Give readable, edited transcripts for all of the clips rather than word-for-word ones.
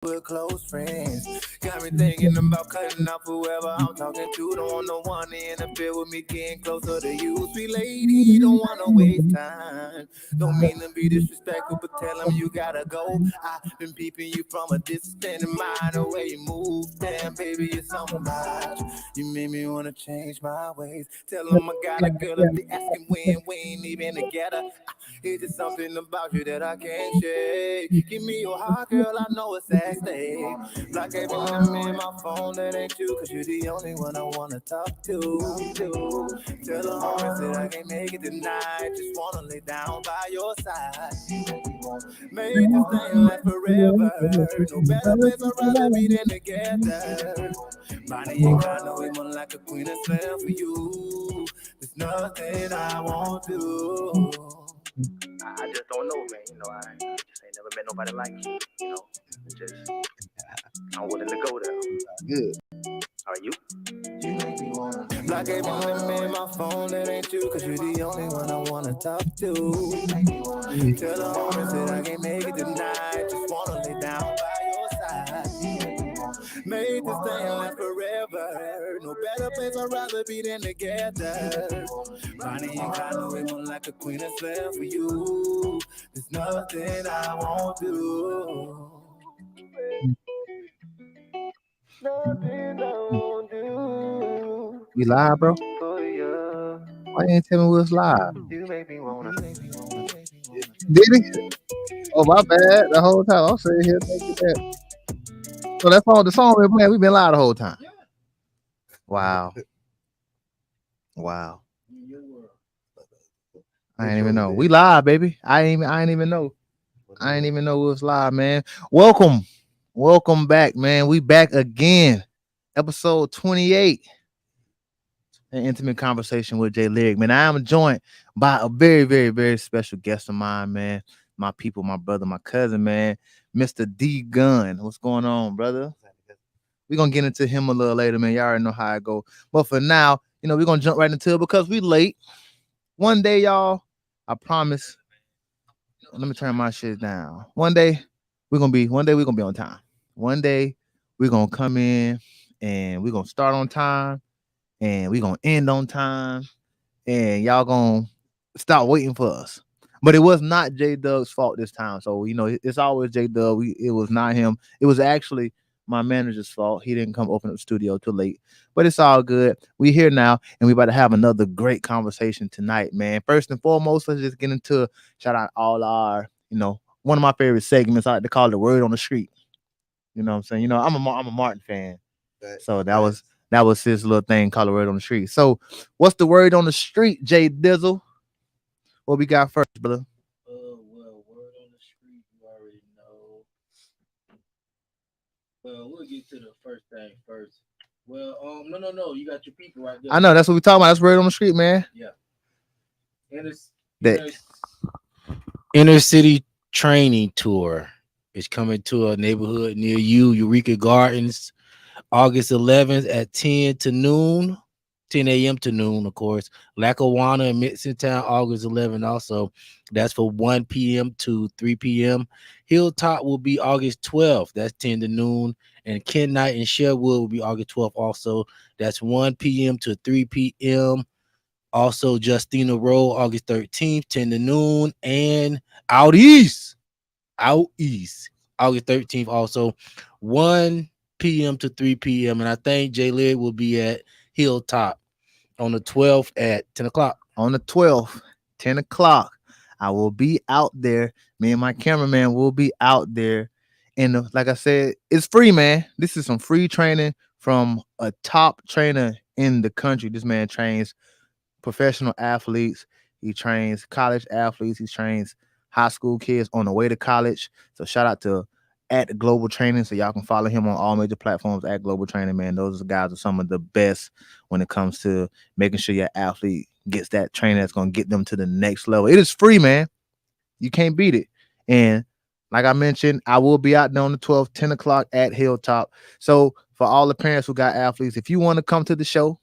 we're close friends. Got me thinking about cutting off whoever I'm talking to. Don't want no one to interfere with me getting closer to you. Sweet lady, don't wanna waste time. Don't mean to be disrespectful, but tell them you gotta go. I've been peeping you from a distance and mind the way you move. Damn, baby, you're so much. You made me wanna change my ways. Tell them I got a girl if they asking when we ain't even together. It's just something about you that I can't shake. Give me your heart, girl, I know it's at stake. Like every number in my phone, that ain't you, cause you're the only one I wanna talk to. Tell the homies that I can't make it tonight. Just wanna lay down by your side. Make this thing last forever. No better place I'd rather be than together. Bonnie and Clyde, we more like a queen and slam for you. There's nothing I won't do. I just don't know, man. I just ain't never met nobody like you. It's just I'm willing to go there. Good. Are you? You make me wanna. Like every number in my phone, that ain't you, cause you're the only one I wanna talk to. Tell the homies that I can't make it tonight. Just wanna lay down by your side. Make this thing last forever. No better place I'd rather be than together. Bonnie and Clyde, we more like a queen and slam for you. There's nothing I won't do. Nothing I won't do. We live, bro. For you. Why you ain't tell me we was live? You make me wanna. Did he? Oh, my bad. The whole time I'm sitting here thinking that. So that's all the song we're playing. We've been live the whole time. Wow. Wow. I ain't even know. We live, baby. I ain't even know. I ain't even know we was live, man. Welcome back, man. We back again. Episode 28. An intimate conversation with Jay Lyric. Man, I am joined by a very, very, very special guest of mine, man. My people, my brother, my cousin, man. Mr. D Gun. What's going on, brother? We're gonna get into him a little later, man. Y'all already know how I go. But for now, we're gonna jump right into it because we late. One day, y'all, I promise. Let me turn my shit down. One day we're gonna be on time. One day we're gonna come in and we're gonna start on time and we're gonna end on time and y'all gonna stop waiting for us. But it was not J Dub's fault this time. So it's always J Dub. It was not him. It was actually my manager's fault. He didn't come open up the studio too late. But it's all good. We here now, and we about to have another great conversation tonight, man. First and foremost, let's just get into shout out all our, one of my favorite segments. I like to call it the word on the street. You know what I'm saying? I'm a Martin fan, so that was his little thing called the word on the street. So, what's the word on the street, Jay Dizzle? What we got first, brother? Well, word on the street, you already know. Well, we'll get to the first thing first. Well, no, you got your people right there. I know that's what we talking about. That's word on the street, man. Yeah. Inner city training tour is coming to a neighborhood near you, Eureka Gardens, August 11th at 10 to noon. 10 a.m. to noon, of course. Lackawanna and Town, August 11th also. That's for 1 p.m. to 3 p.m. Hilltop will be August 12th. That's 10 to noon. And Kent Knight and Sherwood will be August 12th also. That's 1 p.m. to 3 p.m. Also, Justina Road, August 13th, 10 to noon. And out east, August 13th also, 1 p.m. to 3 p.m. And I think Jay Lyric will be at Hilltop on the 12th at 10 o'clock. On the 12th, 10 o'clock, I will be out there. Me and my cameraman will be out there. And like I said, it's free, man. This is some free training from a top trainer in the country. This man trains professional athletes. He trains college athletes. He trains high school kids on the way to college. So shout out to at Global Training, so y'all can follow him on all major platforms at Global Training, man. Those guys are some of the best when it comes to making sure your athlete gets that training that's going to get them to the next level. It is free, man. You can't beat it. And like I mentioned, I will be out there on the 12th, 10 o'clock at Hilltop. So for all the parents who got athletes, if you want to come to the show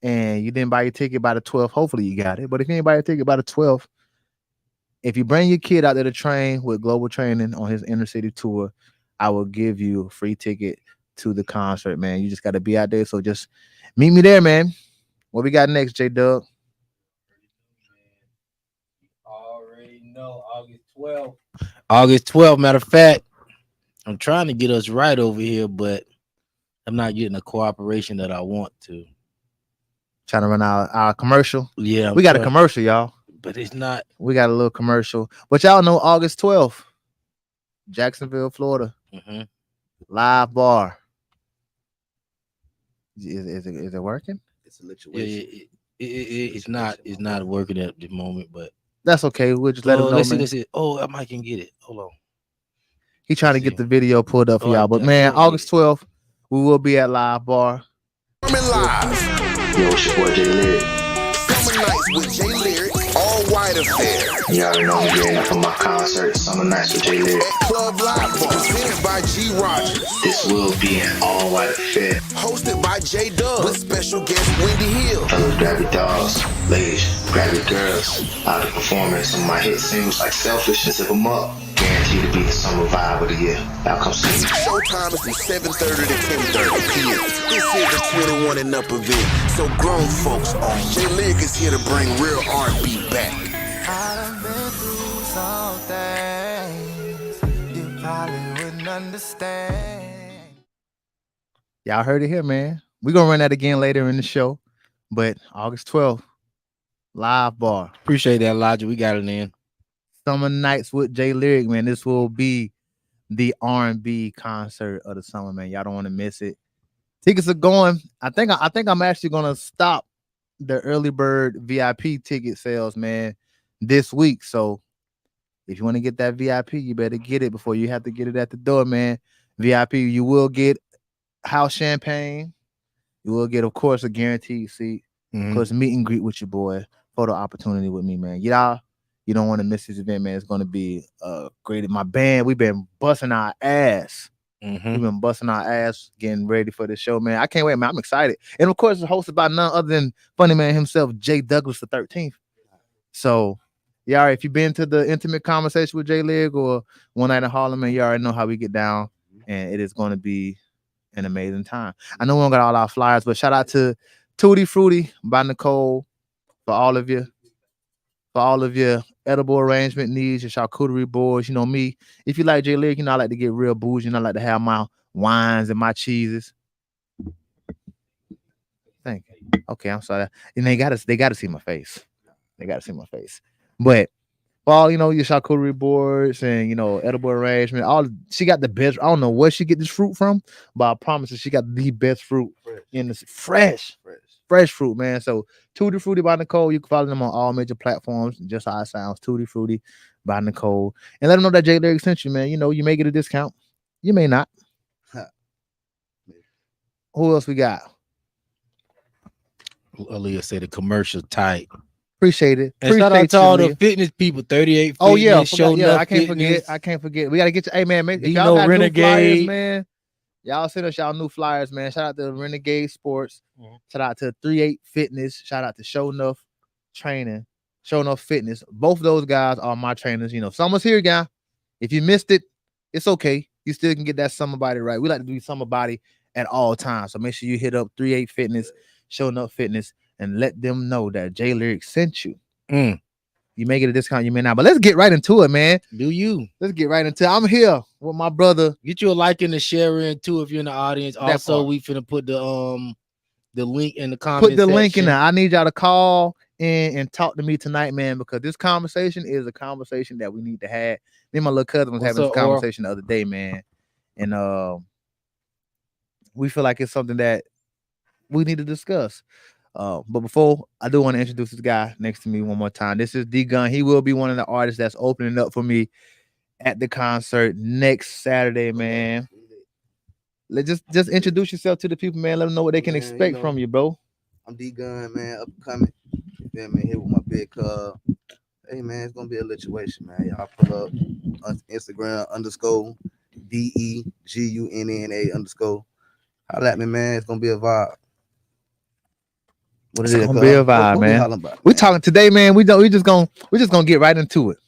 and you didn't buy your ticket by the 12th, hopefully you got it. But if you didn't buy your ticket by the 12th, if you bring your kid out there to train with Global Training on his inner city tour, I will give you a free ticket to the concert, man. You just got to be out there. So just meet me there, man. What we got next, J Dub? Already know August 12th. August 12th. Matter of fact, I'm trying to get us right over here, but I'm not getting the cooperation that I want to. Trying to run our commercial. Yeah, we got a commercial, y'all. But it's not. We got a little commercial. But y'all know August 12th, Jacksonville, Florida. Mm-hmm. Live bar. Is it working? It's a situation. It's not working at the moment, but that's okay. We'll just let him know. Let's see. Oh, I might can get it. Hold on. He trying to get the video pulled up for y'all. But man, August 12th, we will be at Live Bar. Coming live. Yo, it's your boy J Lyric. Summer Nights with J Lyric, all white affair. You already know I'm getting up for my concert, Summer Nights with J Lyric. Club Live Bar, presented by G Rogers. This will be an all white affair. Hosted by J Dub with special guest Wendy Hill. Fellas, grab your dogs. Ladies, grab your girls. I'll be performing some of my hit singles like Selfish and Zip 'em Up. Guaranteed to be the summer vibe of the year. Y'all come see me. Showtime is from 7:30 to 10:30 p.m. This is the 21 and up event, so grown folks on. J Lyric is here to bring real R&B back. I've been through some things you probably wouldn't understand. Y'all heard it here, man. We're gonna run that again later in the show. But August 12th, Live Bar. Appreciate that, Elijah. We got it in. Summer Nights with J Lyric, man. This will be the R&B concert of the summer, man. Y'all don't want to miss it. Tickets are going. I think I'm actually gonna stop the early bird VIP ticket sales, man, this week. So if you want to get that VIP, you better get it before you have to get it at the door, man. VIP, you will get house champagne. You will get, of course, a guaranteed seat. Of course, meet and greet with your boy. Photo opportunity with me, man. Y'all, you don't want to miss this event, man. It's going to be great. My band, we've been busting our ass. We've been busting our ass getting ready for this show, man. I can't wait, man. I'm excited. And, of course, it's hosted by none other than Funny Man himself, J. Douglas the 13th. So, y'all, if you've been to the intimate conversation with J. Lyric or One Night in Harlem, man, you already know how we get down. And it is going to be an amazing time. I know we don't got all our flyers, but shout out to Tutti Frutti by Nicole for all of your edible arrangement needs, your charcuterie boards. You know me. If you like J Lyric, you know I like to get real bougie. You know I like to have my wines and my cheeses. Thank you. Okay, I'm sorry. And they gotta see my face. They gotta see my face. But for all your charcuterie boards and edible arrangement, she got the best. I don't know where she get this fruit from, but I promise you she got the best fruit in this fresh fruit, man. So Tutti Frutti by Nicole. You can follow them on all major platforms, just how it sounds. Tutti Frutti by Nicole. And let them know that J Lyric sent you, man. You may get a discount. You may not. Who else we got? Aaliyah said the commercial tight. Appreciate it. And shout out to all the fitness people, 38 Oh yeah, I can't forget. We gotta get you. Hey man, if y'all got Renegade. New flyers, man. Y'all send us y'all new flyers, man. Shout out to Renegade Sports. Shout out to 38 Fitness. Shout out to Show Enough Training, Show Enough Fitness. Both of those guys are my trainers. Summer's here, guy. If you missed it, it's okay. You still can get that summer body right. We like to do summer body at all times. So make sure you hit up 38 Fitness, Show Enough Fitness, and let them know that J Lyric sent you. You may get a discount, you may not. But let's get right into it, man. Let's get right into it. I'm here with my brother. Get you a like and a share in too if you're in the audience. Also, we finna put the link in the comments. Put the link in there. I need y'all to call in and talk to me tonight, man, because this conversation is a conversation that we need to have. Me and my little cousin was having this conversation the other day, man. And we feel like it's something that we need to discuss. But before I do want to introduce this guy next to me one more time. This is D Gun. He will be one of the artists that's opening up for me at the concert next Saturday, man. Just introduce yourself to the people, man. Let them know what they can expect from you, bro. I'm D Gun, man, up and coming. You feel me? Here with my big cub. Hey man, it's gonna be a situation, man. Y'all pull up on Instagram _DEGUNNA_. Holla at me, man. It's gonna be a vibe. What is it? Gonna be a vibe, man. We talking today, man. We just gonna get right into it.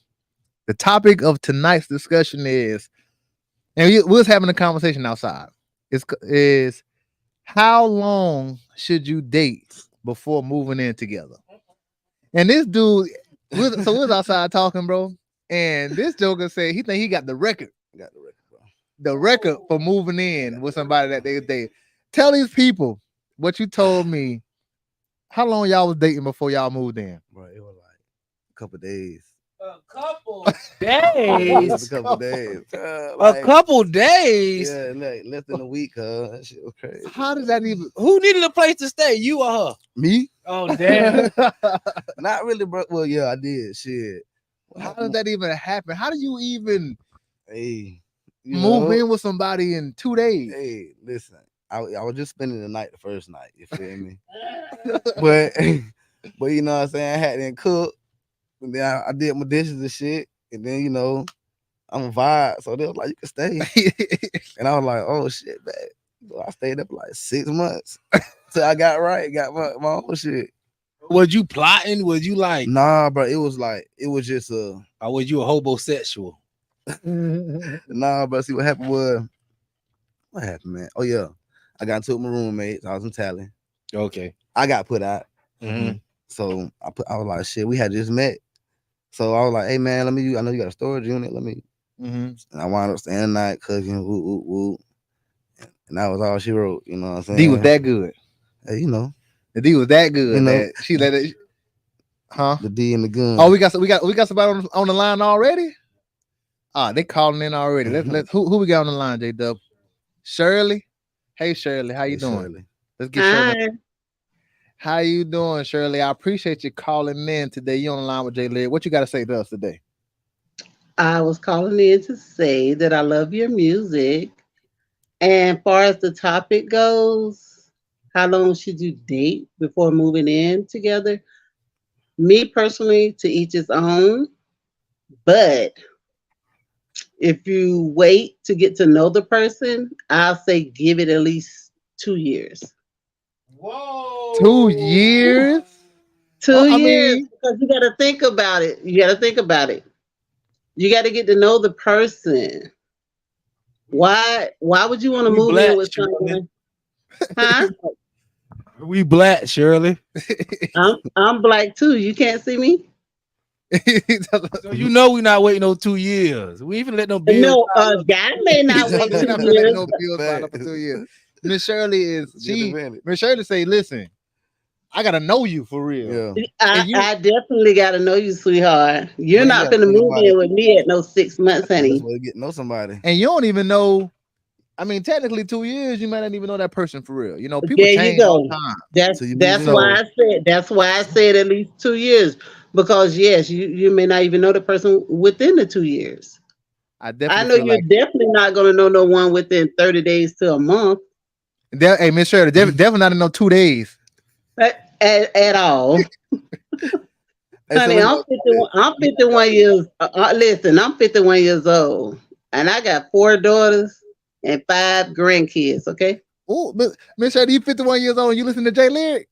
The topic of tonight's discussion is, And we was having a conversation outside. Is how long should you date before moving in together? And this dude, we was outside talking, bro. And this joker said he think he got the record. Got the record, bro. The record for moving in with somebody that they date. Tell these people what you told me. How long y'all was dating before y'all moved in? Bro, it was like a couple days. A couple It was days. a couple days. A couple days. Yeah, like less than a week, that shit was crazy. How does that even? Who needed a place to stay? You or her? Me? Oh damn. Not really, bro. Well, yeah, I did. Shit. How does that even happen? How do you even Hey, move in with somebody in 2 days? Hey, listen. I was just spending the night the first night. You feel me? but you know what I'm saying? I had to cook, and then I did my dishes and shit, and then I'm a vibe, so they was like, you can stay, and I was like, oh shit, man. So I stayed up for like 6 months till I got my own shit. Was you plotting? Was you like? Nah, bro. It was just Or was you a homosexual? Nah, but see what happened, man? Oh yeah, I got into it with my roommates. I was in Tally. Okay. I got put out. Mm-hmm. So I was like, shit, we had just met. So I was like, hey man, I know you got a storage unit. And I wound up staying the night, cooking, woo. And that was all she wrote. You know what I'm saying? D was that good. Hey, The D was that good that she let it. Huh? The D and the gun. Oh, we got somebody on the line already. They calling in already. Let's who we got on the line, J Dub? Shirley. Hey Shirley, how you doing? Shirley. Let's get Shirley. How you doing, Shirley? I appreciate you calling in today. You on the line with J Lyric. What you got to say to us today? I was calling in to say that I love your music. And far as the topic goes, how long should you date before moving in together? Me personally, to each his own. But if you wait to get to know the person, I'll say give it at least 2 years. Whoa. 2 years? 2 years, because you got to think about it. You got to get to know the person. Why would you want to move in with someone? Huh? We black, Shirley. I'm black too. You can't see me. So we not waiting no 2 years. We even let no bills. No, guy may not wait 2 years. No bills piled up for 2 years. Miss Shirley Miss Shirley say, listen, I gotta know you for real. Yeah. I definitely gotta know you, sweetheart. You're not gonna move in with me at no 6 months, honey. That's where you get to know somebody. And you don't even know. I mean, technically 2 years, you might not even know that person for real. People there change you go. all the time. That's why I said at least 2 years. Because yes, you may not even know the person within the 2 years. I know you're definitely not gonna know no one within 30 days to a month. Hey, Miss Shirley, definitely not in no 2 days. At all. Honey, I'm 51 years. Listen, I'm 51 years old, and I got 4 daughters and 5 grandkids. Okay. Oh, Miss Shirley, you 51 years old and you listen to J Lyric?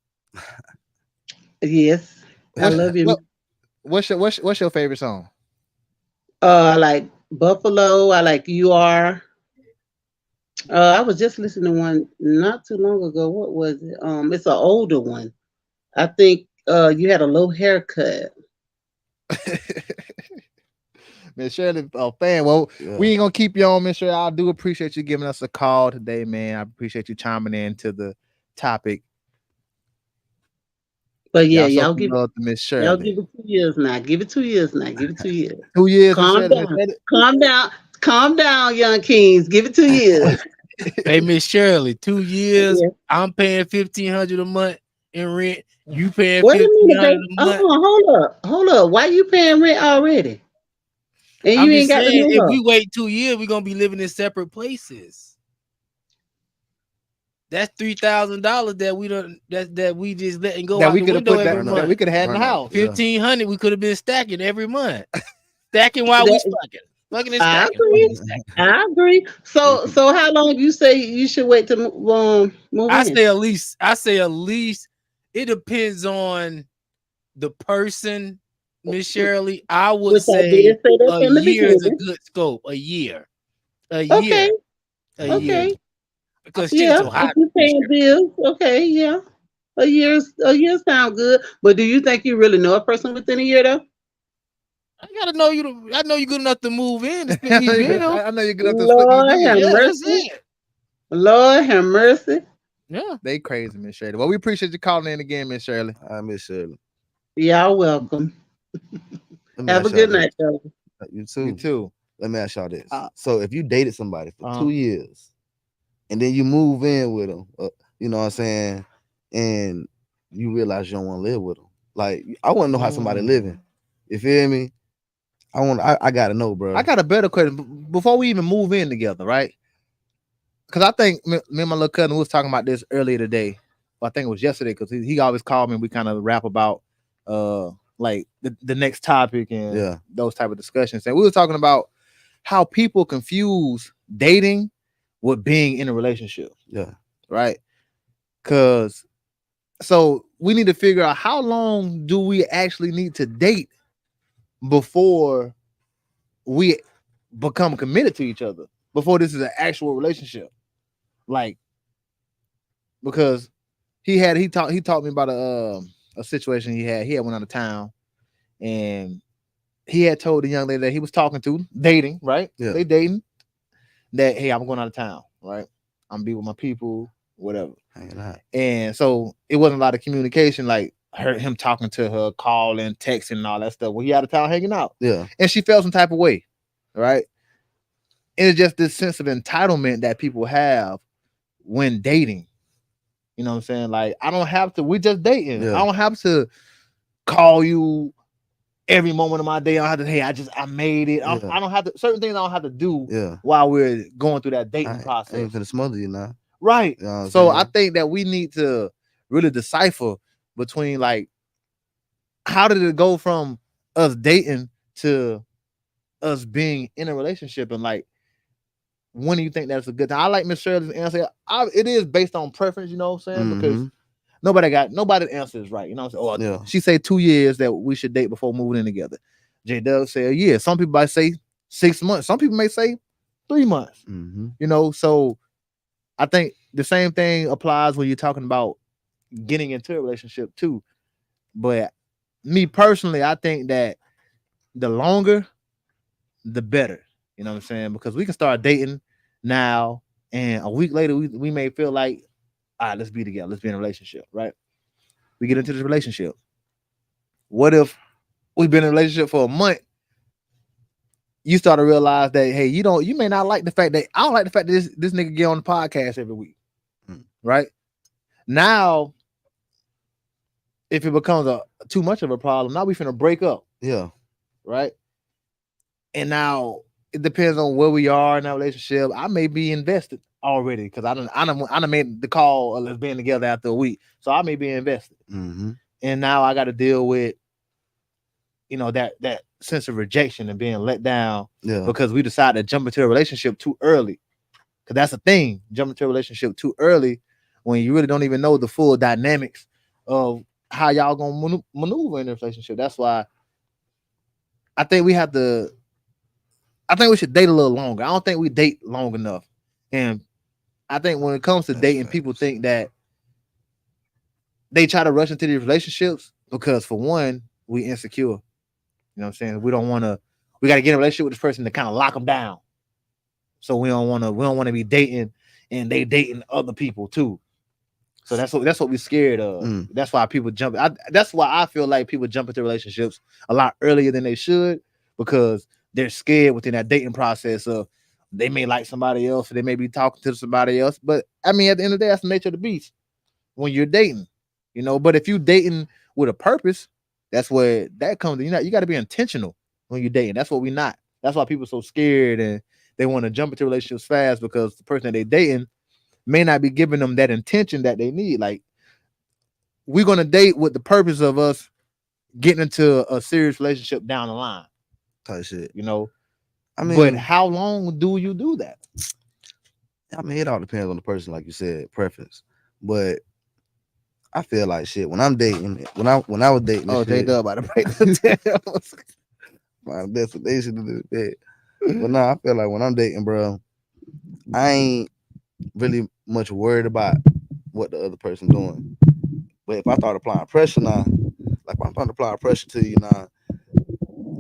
Yes, I love you. What's your favorite song? I like Buffalo. I like You Are. I was just listening to one not too long ago. What was it? It's an older one. I think you had a low haircut. Miss Shirley, a fan. Well, we ain't gonna keep you on, Miss Shirley. I do appreciate you giving us a call today, man. I appreciate you chiming in to the topic. But yeah, y'all give it Miss Shirley. Y'all give it 2 years now. Give it 2 years now. Give it 2 years. 2 years. Calm down, young kings. Give it 2 years. Hey, Miss Shirley, 2 years. Yeah. I'm paying $1,500 a month in rent. You paying $1,500 a month. Hold up. Why you paying rent already? And you ain't got to know. If we wait 2 years, we're gonna be living in separate places. That's $3,000 that we just letting go out the window every month. That we could have had in the house. $1,500 we could have been stacking every month. Stacking while we stacking. I agree. So how long you say you should wait to move in? I say at least. It depends on the person, Miss Shirley. I would say a year is a good scope. A year. A Okay, year. A year. okay, Because shit is yeah. so If hot. you paying bills, okay, yeah. A year sound good. But do you think you really know a person within a year though? I gotta know you. I know you good enough to move in to split I these bills. know you're good enough to split these Lord have bills. Yeah, that's mercy. it. Lord have mercy. Yeah. They crazy, Miss Shirley. Well, we appreciate you calling in again, Miss Shirley. I miss Shirley. Y'all welcome. Let me Have a ask y'all good this. night, though. You You too. too. Let me ask y'all this. Uh, So if you dated somebody for uh-huh. 2 years and then you move in with them, you know what I'm saying, and you realize you don't want to live with them, like I want to know how somebody living. You feel me? I gotta know, bro. I got a better question before we even move in together, right? Because I think me and my little cousin was talking about this earlier today. Well, I think it was yesterday because he always called me and we kind of rap about like the next topic and Yeah. those type of discussions. And we were talking about how people confuse dating with being in a relationship, Yeah. right? Because so we need to figure out how long do we actually need to date before we become committed to each other, before this is an actual relationship. Like, because he taught me about a situation he had went out of town, and he had told the young lady that he was talking to, dating, right? Yeah. They dating, that hey, I'm going out of town, right? I'm gonna be with my people, whatever. Hanging out. And so it wasn't a lot of communication, like him talking to her, calling, texting, and all that stuff when he out of town hanging out. Yeah. And she felt some type of way, right? And it's just this sense of entitlement that people have when dating. You know what I'm saying? Like, I don't have to, we just dating. Yeah. I don't have to call you every moment of my day. I don't have to, hey, I made it. Yeah. I don't have to, certain things I don't have to do Yeah. while we're going through that I dating ain't process. finna smother you now. Right. You know what I'm So I saying? think that we need to really decipher between, like, how did it go from us dating to us being in a relationship, and like, when do you think that's a good time? I like Miss Shirley's answer. It is based on preference, you know what I'm saying? Because Mhm. nobody's answer is right. You know what I'm saying? Yeah. She say 2 years that we should date before moving in together. J Doug said, yeah. Some people might say 6 months. Some people may say 3 months. Mhm. You know, so I think the same thing applies when you're talking about getting into a relationship too. But me personally, I think that the longer, the better. You know what I'm saying? Because we can start dating now, and a week later, we may feel like, all right, let's be together. Let's be in a relationship, right? We get into this relationship. What if we've been in a relationship for a month? You start to realize that, hey, you may not like the fact that I don't like the fact that this nigga get on the podcast every week, right? Now, if it becomes too much of a problem, now we finna break up, Yeah. right? And now it depends on where we are in that relationship. I may be invested already because I done made the call of let's being together after a week, so I may be invested. Mhm. And now I got to deal with, that sense of rejection and being let down Yeah. because we decided to jump into a relationship too early. Because that's the thing, jump into a relationship too early when you really don't even know the full dynamics of how y'all gonna maneuver in a relationship. That's why I think we have to. I think we should date a little longer. I don't think we date long enough, and I think when it comes to That's dating, facts. people think that they try to rush into these relationships because, for one, we insecure. You know what I'm saying? We don't want to. We got to get in a relationship with this person to kind of lock them down. So we don't want to. We don't want to be dating, and they dating other people too. So that's what we're scared of. That's why people jump. That's why I feel like people jump into relationships a lot earlier than they should, because they're scared within that dating process of they may like somebody else or they may be talking to somebody else. But I mean, at the end of the day, that's the nature of the beast when you're dating, But if you dating with a purpose, that's where that comes. You got to be intentional when you're dating. That's what we're not. That's why people are so scared and they want to jump into relationships fast because the person that they dating may not be giving them that intention that they need. Like, we're gonna date with the purpose of us getting into a serious relationship down the line, Type shit. I But mean, how long do you do that? it all depends on the person, like you said, preference. But I feel like shit when I'm dating. When I was dating this Oh, J shit, Dub about to break the tails. my destination to do that. But nah, I feel like when I'm dating, bro, I ain't really much worried about what the other person doing. But if I start applying pressure now, like if I'm trying to apply pressure to you now,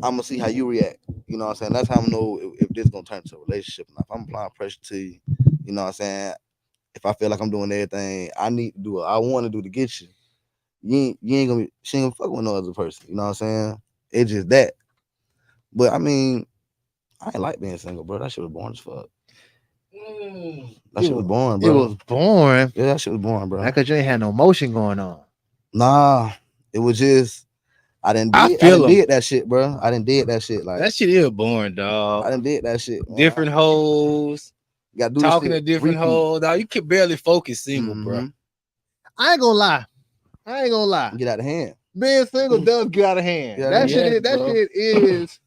I'm gonna see how you react. You know what I'm saying? That's how I'm gonna know if this gonna turn into a relationship. Now, if I'm applying pressure to you, you know what I'm saying? If I feel like I'm doing everything I need to do, I want to do to get you, you ain't gonna be, she ain't gonna fuck with no other person. You know what I'm saying? It's just that. But I mean, I ain't like being single, bro. That shit was boring as fuck. That shit was boring, It bro. was boring. Yeah, that shit was boring, bro. Because you ain't had no motion going on. Nah, it was just I didn't did that shit, bro. I didn't did that shit. Like That shit is boring, dog. I didn't did that shit. Man. Different hoes, You gotta do talking this to shit, different repeat. hoes. Dog, you can barely focus single, bro. Mhm. I ain't gonna lie. Get out of hand. Being single does get out of hand. Yeah, that yes, shit is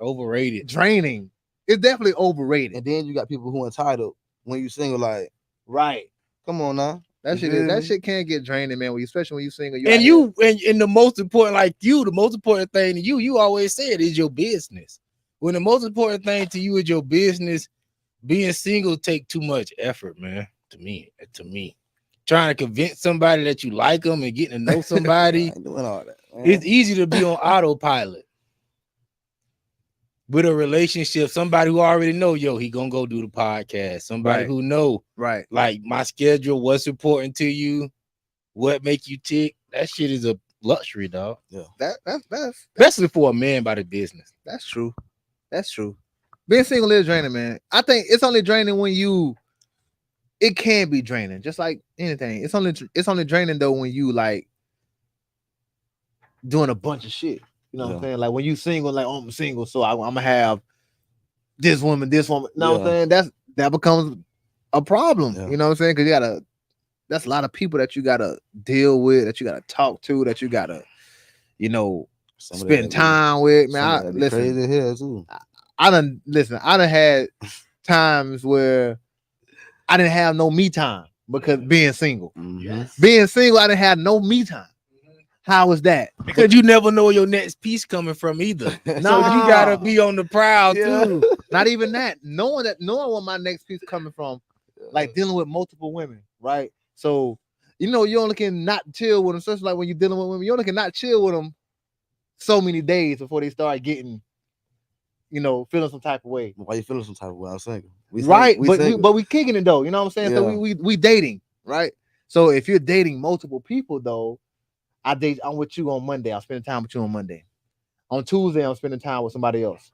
Overrated. draining. It's definitely overrated. And then you got people who entitled when you single, like, Right. come on now. That You feel me? shit shit can get draining, man. Especially when you single. And the most important, like you, the most important thing to you always said is your business. When the most important thing to you is your business, being single take too much effort, man. To me. Trying to convince somebody that you like them and getting to know somebody. I ain't doing all that, man. It's easy to be on autopilot. With a relationship, somebody who already know, he gonna go do the podcast. Somebody who know, right, like my schedule, what's important to you, what make you tick. That shit is a luxury, dog. Yeah, that's especially for a man by the business. That's true. That's true. Being single is draining, man. I think it's only draining when it can be draining, just like anything. It's only draining though when you like doing a bunch of shit. You know what I'm saying? Like when you single, like, oh, I'm single, so I'm gonna have this woman. You know what I'm saying? That becomes a problem. You know what I'm saying? Because that's a lot of people that you gotta deal with, that you gotta talk to, that you gotta, spend time with. Man, listen, crazy here too. I done had times where I didn't have no me time because being single. Yes. Being single, I didn't have no me time. How was that? Because you never know where your next piece coming from either. So you gotta be on the prowl too. Not even that. Knowing where my next piece coming from, like dealing with multiple women, right? So you only can not chill with them. Especially like when you're dealing with women, you only can not chill with them so many days before they start getting, feeling some type of way. Why you feeling some type of way? I'm single. But we kicking it though. You know what I'm saying? Yeah. So we dating, right? So if you're dating multiple people though, I'm with you on Monday. I'm spending time with you on Monday. On Tuesday, I'm spending time with somebody else.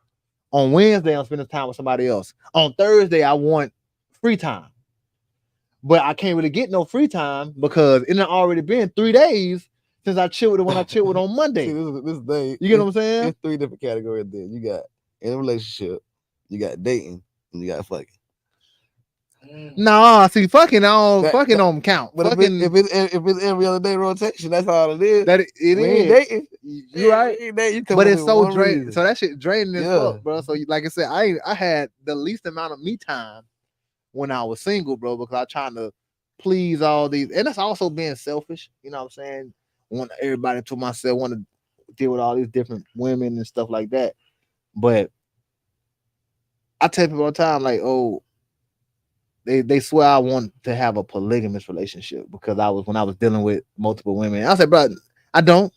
On Wednesday, I'm spending time with somebody else. On Thursday, I want free time. But I can't really get no free time because it done already been 3 days since I chilled with her when I chilled with on Monday. See, this day, you get what I'm saying? It's 3 different categories there. You got in a relationship, you got dating, and you got fucking. No, see, fucking don't count. But fucking, if it's every other day rotation, that's all it is. That it is dating. You right? But it's so draining. So that shit draining as fuck, bro. So like I said, I had the least amount of me time when I was single, bro, because I'm trying to please all these, and that's also being selfish. You know what I'm saying? Want everybody to myself, want to deal with all these different women and stuff like that. But I tell people all the time, like, oh. They swear I want to have a polygamous relationship because when I was dealing with multiple women. I said, bro, I don't.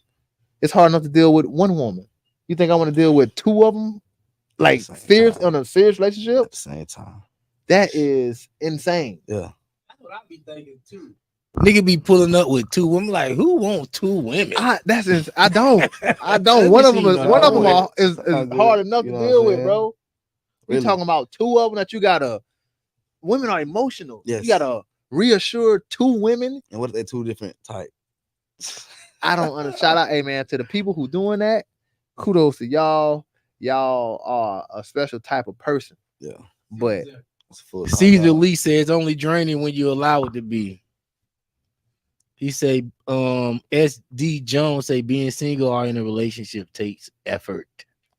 It's hard enough to deal with one woman. You think I want to deal with 2 of them, like on a serious relationship at the same time? That is insane. Yeah, that's what I be thinking too. Nigga be pulling up with 2 women. Like, who want 2 women? I don't. One of them is hard enough to deal with, bro. Really? You talking about 2 of them that you gotta. Women are emotional. Yes. You gotta reassure 2 women. And what if they're 2 different types? I don't understand. Shout out, hey man, to the people who doing that. Kudos to y'all. Y'all are a special type of person. Yeah. But Caesar Lee says it's only draining when you allow it to be. He say, SD Jones say being single or in a relationship takes effort.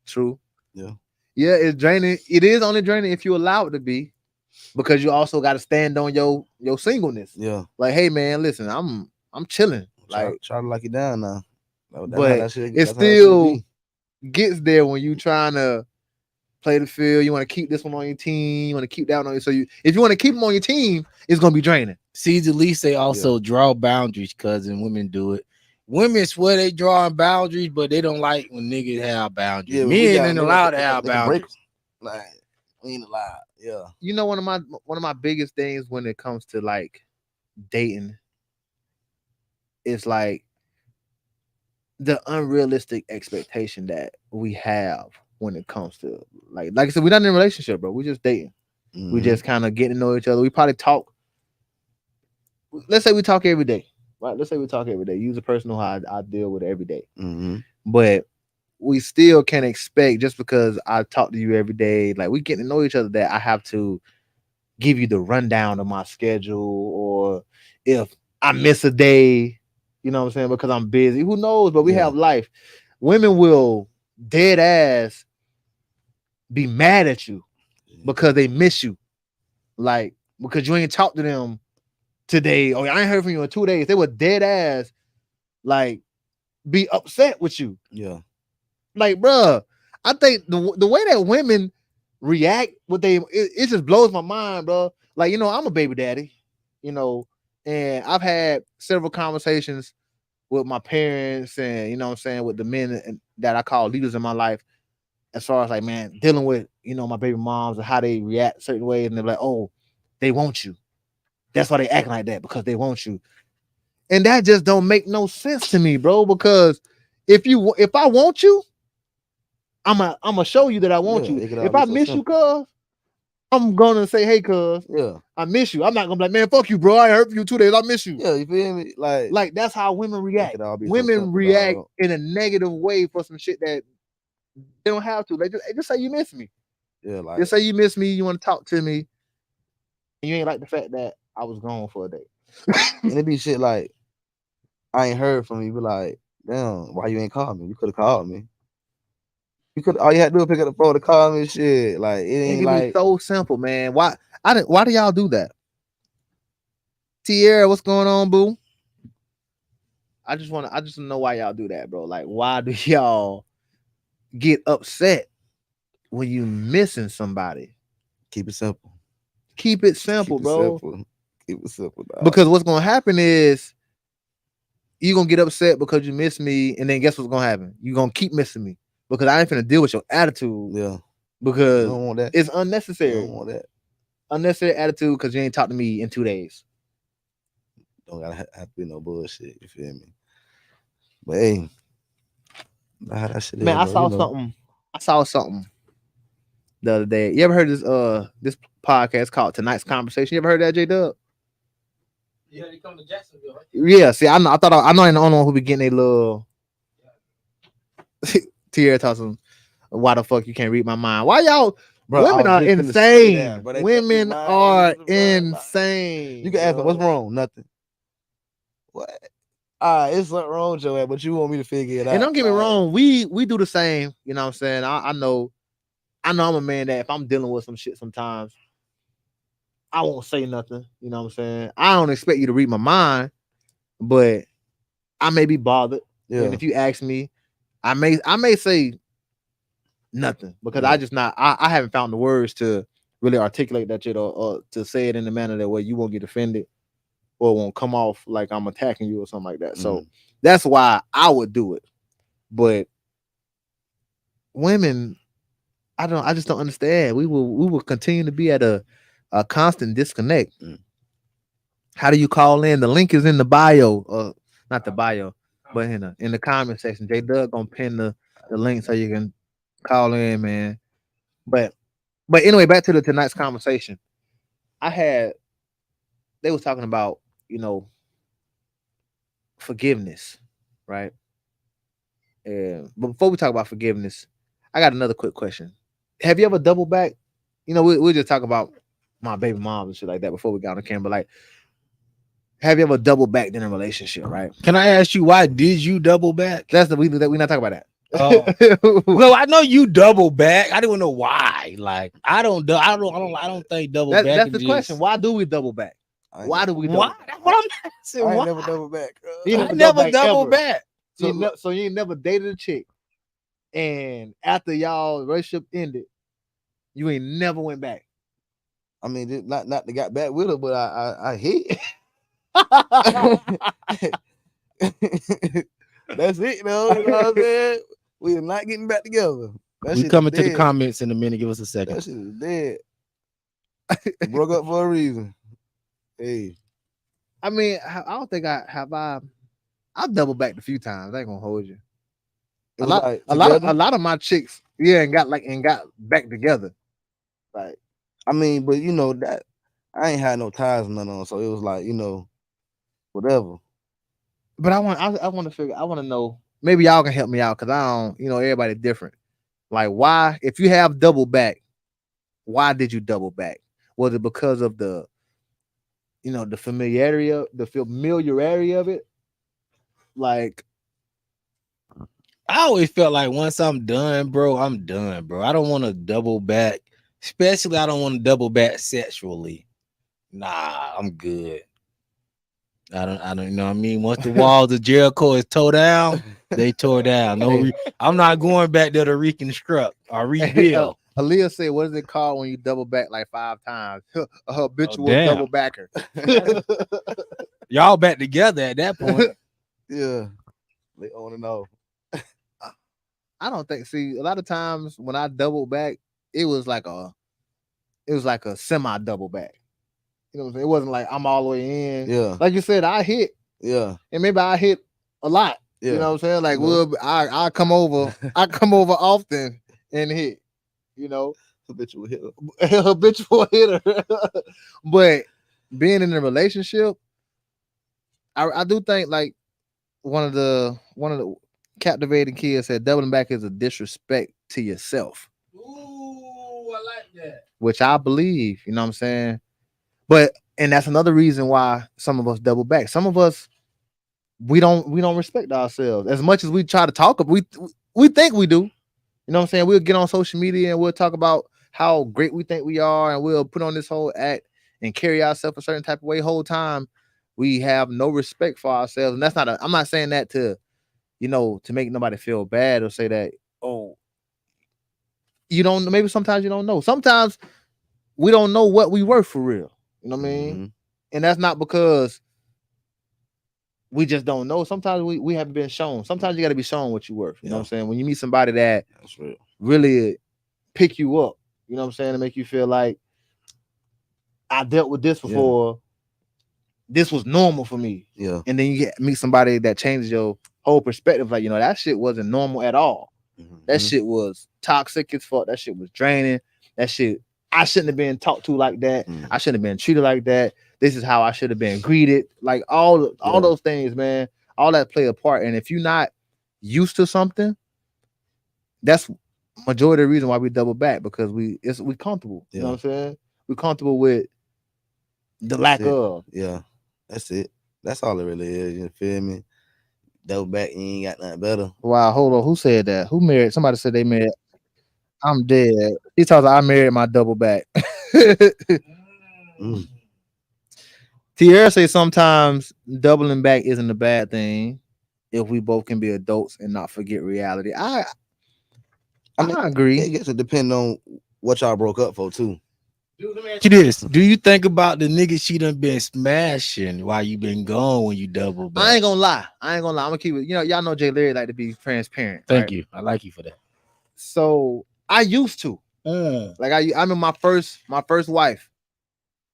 True. Yeah. Yeah, it's draining. It is only draining if you allow it to be. Because you also got to stand on your singleness. Yeah. Like, hey man, listen, I'm chilling. Like try to lock you down now. But it still gets there when you trying to play the field. You want to keep this one on your team. You want to keep that one on you. So if you want to keep them on your team, it's gonna be draining. See, at least they also draw boundaries, cousin. Women do it. Women swear they drawing boundaries, but they don't like when niggas have boundaries. Yeah, Men ain't allowed to have they can break boundaries. 'em. Like we ain't allowed. Yeah. You know, one of my biggest things when it comes to like dating is like the unrealistic expectation that we have when it comes to like I said, we're not in a relationship, bro. We just dating. We just kind of getting to know each other. We probably talk. Let's say we talk every day, right? Let's say we talk every day. Use a person who I deal with every day. But we still can't expect just because I talk to you every day, like we getting to know each other, that I have to give you the rundown of my schedule, or if I miss a day, you know what I'm saying, because I'm busy. Who knows? But we have life. Women will dead ass be mad at you because they miss you, like because you ain't talked to them today, or I ain't heard from you in 2 days. They were dead ass like be upset with you. Yeah. Like, bruh, I think the way that women react, it just blows my mind, bro. Like, you know, I'm a baby daddy, you know, and I've had several conversations with my parents and, you know what I'm saying, with the men that I call leaders in my life, as far as like, man, dealing with, you know, my baby moms and how they react certain ways. And they're like, oh, they want you. That's why they acting like that, because they want you. And that just don't make no sense to me, bro, because if I want you, I'm gonna show you that I want you. If I miss you, cuz, I'm gonna say, hey, cuz, I miss you. I'm not gonna be like, man, fuck you, bro. I heard from you 2 days. I miss you. Yeah, you feel me? Like that's how women react. Women react in a negative way for some shit that they don't have to. They just say you miss me. Yeah, like just say you miss me. You want to talk to me, and you ain't like the fact that I was gone for a day. And it be shit like I ain't heard from you. Be like, damn, why you ain't called me? You could have called me. You could. All you had to do was pick up the phone to call me. Shit, like it ain't like so simple, man. Why do y'all do that? Tierra, what's going on, boo? I just know why y'all do that, bro. Like, why do y'all get upset when you missing somebody? Keep it simple. Keep it simple, bro. Keep it simple, dog. Because what's gonna happen is you gonna get upset because you miss me, and then guess what's gonna happen? You gonna keep missing me because I ain't finna deal with your attitude. Yeah. Because you don't want that. It's unnecessary. You don't want that. Unnecessary attitude because you ain't talked to me in 2 days. Don't gotta have to be no bullshit. You feel me? But hey, that shit man, is, I saw something the other day. You ever heard this podcast called Tonight's Conversation? You ever heard that, J-Dub? Yeah, they come to Jacksonville, right? Yeah, see, I know I ain't the only one who be getting a little tear tossing. Why the fuck you can't read my mind? Why y'all? Bro, women are insane. Women are insane. You can ask them, what's wrong? Nothing. What? It's something wrong with your ass, but you want me to figure it out. And don't get me wrong, we do the same. You know what I'm saying? I know I'm a man that if I'm dealing with some shit sometimes, I won't say nothing. You know what I'm saying? I don't expect you to read my mind, but I may be bothered. Yeah. And if you ask me, I may say nothing because I haven't found the words to really articulate that shit or to say it in a manner that way you won't get offended or won't come off like I'm attacking you or something like that. So that's why I would do it. But women, I just don't understand. We will continue to be at a constant disconnect. How do you call in? The link is in the bio, not the bio, but in the comment section. J Doug gonna pin the link so you can call in, man. But anyway, back to tonight's conversation. They was talking about, you know, forgiveness, right? But before we talk about forgiveness, I got another quick question. Have you ever doubled back? You know, we just talk about my baby mom and shit like that before we got on the camera. Like, have you ever doubled back in a relationship, right? Can I ask you why did you double back? That's we not talking about that. Well, I know you double back. I didn't know why. Like, I don't think double back. That's the question. Why do we double back? Why do we double back? That's what I'm asking. I never double back. I never double back. So you ain't never dated a chick, and after y'all relationship ended, You ain't never went back. I mean, not to got back with her, but I hit. That's it, though. You know what I'm saying? We are not getting back together. That We shit coming is to the dead. comments in a minute. Give us a That second. shit is dead. We broke up for a reason. Hey, I mean, I don't think I have. I've doubled back a few times. I ain't gonna hold you. it was like A together. lot of my chicks, yeah, and got back together. Like, I mean, but you know that I ain't had no ties or nothing on, so it was like, whatever. but I want to figure. I want to know. Maybe y'all can help me out because I don't. Everybody different. Like, why? If you have double back, why did you double back? Was it because of the familiarity of it? Like, I always felt like once I'm done, bro, I'm done, bro. I don't want to double back, especially I don't want to double back sexually. Nah, I'm good. I don't, you know what I mean? Once the walls of Jericho is tore down, they tore down. I'm not going back there to reconstruct or rebuild. Aaliyah said, "What is it called when you double back like 5 times? A habitual damn. double backer." Y'all back together at that point. Yeah, they on and off. I don't think. See, a lot of times when I double back, it was like a semi double back. You know what I'm saying? It wasn't like I'm all the way in. Yeah, Like you said, I hit, yeah, and maybe I hit a lot. yeah. You know what I'm saying? Like, You know. I come over, often and hit. Habitual hitter. Habitual hitter. But being in a relationship, I do think like one of the captivating kids said doubling back is a disrespect to yourself. Ooh, I like that. Which I believe, you know what I'm saying? And that's another reason why some of us double back. Some of us we don't respect ourselves as much as we try to talk. We think we do. You know what I'm saying? We'll get on social media and we'll talk about how great we think we are, and we'll put on this whole act and carry ourselves a certain type of way. Whole time we have no respect for ourselves, and that's not. I'm not saying that to make nobody feel bad or say that. Oh, you don't. Maybe sometimes you don't know. Sometimes we don't know what we worth for real. You know what I mean? Mm-hmm. And that's not because we just don't know. Sometimes we haven't been shown. Sometimes you got to be shown what you worth. You know what I'm saying? When you meet somebody that's real. really pick you up, you know what I'm saying, to make you feel like I dealt with this before. Yeah. This was normal for me. Yeah. And then you meet somebody that changes your whole perspective. Like, that shit wasn't normal at all. Mm-hmm. That shit was toxic as fuck. That shit was draining. That shit, I shouldn't have been talked to like that. I shouldn't have been treated like that. This is how I should have been greeted. Like all those things, man, all that play a part. And if you're not used to something, that's majority of the reason why we double back, because we comfortable. You know what I'm saying? We're comfortable with the lack of. Yeah, that's it. That's all it really is. You feel me? Double back, you ain't got nothing better. Wow, hold on. Who said that? Who married? Somebody said they married. I'm dead. He talks. I married my double back. Tierra say sometimes doubling back isn't a bad thing if we both can be adults and not forget reality. I agree. I guess it depends on what y'all broke up for too. Dude, let me ask you this. Do you think about the nigga she done been smashing while you been gone when you double back? I ain't gonna lie. I'm gonna keep it. Y'all know Jay Larry like to be transparent. Thank you. I like you for that. So I used to. Like I'm in my first wife.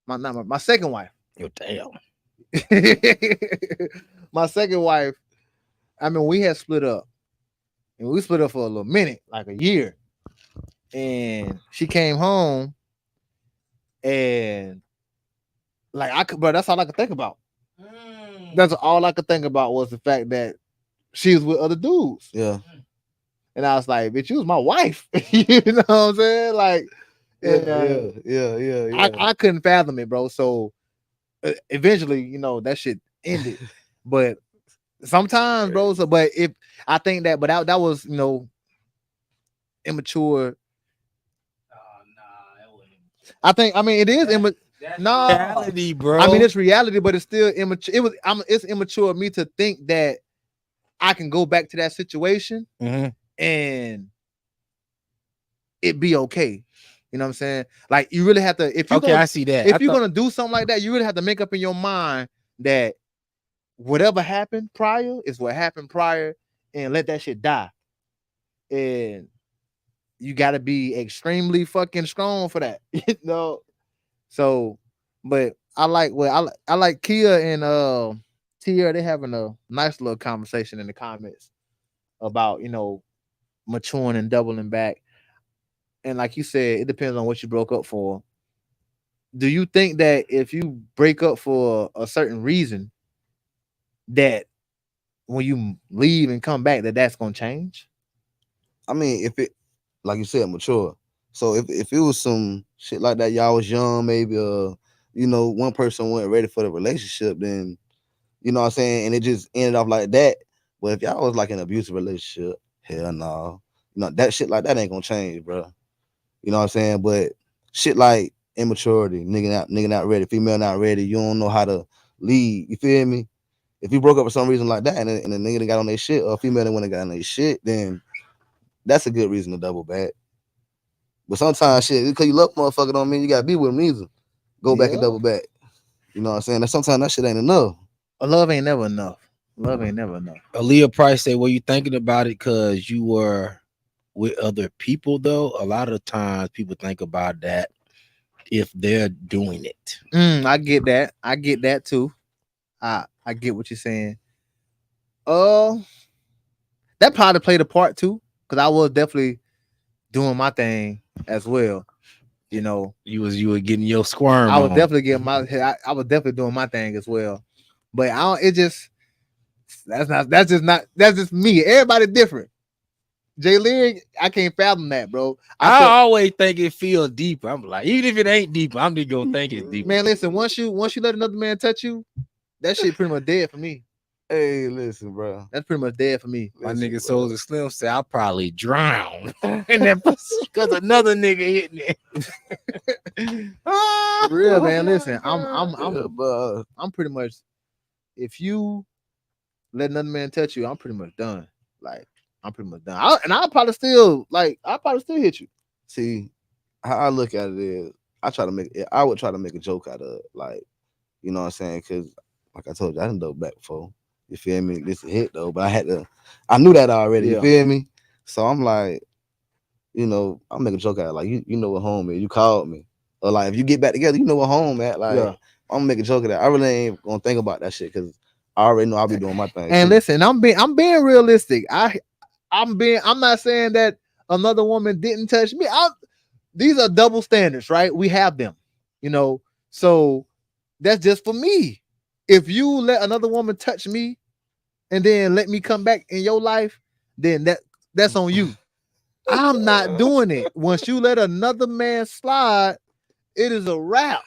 My second wife. Oh, damn. My second wife. I mean, we had split up. And we split up for a little minute, like a year. And she came home, and bro, that's all I could think about. That's all I could think about was the fact that she was with other dudes. Yeah. And I was like, bitch, you was my wife. You know what I'm saying? Like, yeah. I couldn't fathom it, bro. So eventually, that shit ended. But sometimes, bro. So, but if I think that, but that was, immature. I mean, it is immature. No, reality, bro. I mean, it's reality, but it's still immature. It's immature of me to think that I can go back to that situation and it be okay. You You know what I'm saying? Like you really have to, if you're Okay, I see that. if you're gonna do something like that, you really have to make up in your mind that whatever happened prior is what happened prior, and let that shit die. And you gotta be extremely fucking strong for that. You know. So, but I like I like Kia and Tia, they having a nice little conversation in the comments about, you know, maturing and doubling back. And like you said, it depends on what you broke up for. Do you think that if you break up for a certain reason, that when you leave and come back, that that's gonna change? I mean, if it, like you said, mature. So if it was some shit like that, y'all was young, maybe you know, one person wasn't ready for the relationship, then you know what I'm saying, and it just ended off like that. But if y'all was like an abusive relationship, hell no. You know, that shit like that ain't gonna change, bro. You know what I'm saying? But shit like immaturity, nigga not ready, female not ready, you don't know how to lead. You feel me? If you broke up for some reason like that and the nigga done got on their shit, or a female that went and got on their shit, then that's a good reason to double back. But sometimes shit, because you love motherfucker don't mean you gotta be with them either. Go back and double back. You know what I'm saying? That sometimes that shit ain't enough. Love ain't never enough. Love ain't never enough. Aaliyah Price said, "Were you thinking about it because you were with other people?" Though a lot of times people think about that if they're doing it. I get that. I get that too. I get what you're saying. Uh, that probably played a part too, because I was definitely doing my thing as well. You know, You were getting your squirm. I was on. definitely getting my I was definitely doing my thing as well. But I don't, it just that's just me. Everybody different. Jay Lear, I can't fathom that, bro. I felt, always think it feels deeper. I'm like, even if it ain't deeper, I'm just gonna think it's deeper. man, listen, once you let another man touch you, that shit pretty much dead for me. Hey, listen, bro. That's pretty much dead for me. My Listen, nigga bro. Soldier Slim said I'll probably drown in that pussy because another nigga hitting it. For real, man. Listen, Bro. I'm pretty much, if you let another man touch you, I'm pretty much done. Like, I'm pretty much done. I'll probably still hit you. See, how I look at it is, I would try to make a joke out of it, like, you know what I'm saying? Because, like I told you, I didn't double back before. You feel me? This a hit though, but I knew that already. Yeah. You feel me? So I'm like, you know, I'll make a joke out of it, like, you know what home is. You called me, or like if you get back together, you know what home at. Like, Yeah. I'm gonna make a joke of that. I really ain't gonna think about that shit because I already know I'll be doing my thing. And too. listen, I'm being realistic. I'm not saying that another woman didn't touch me. These are double standards, right? We have them, you know. So that's just for me. If you let another woman touch me and then let me come back in your life, then that's on you. I'm not doing it. Once you let another man slide, it is a wrap.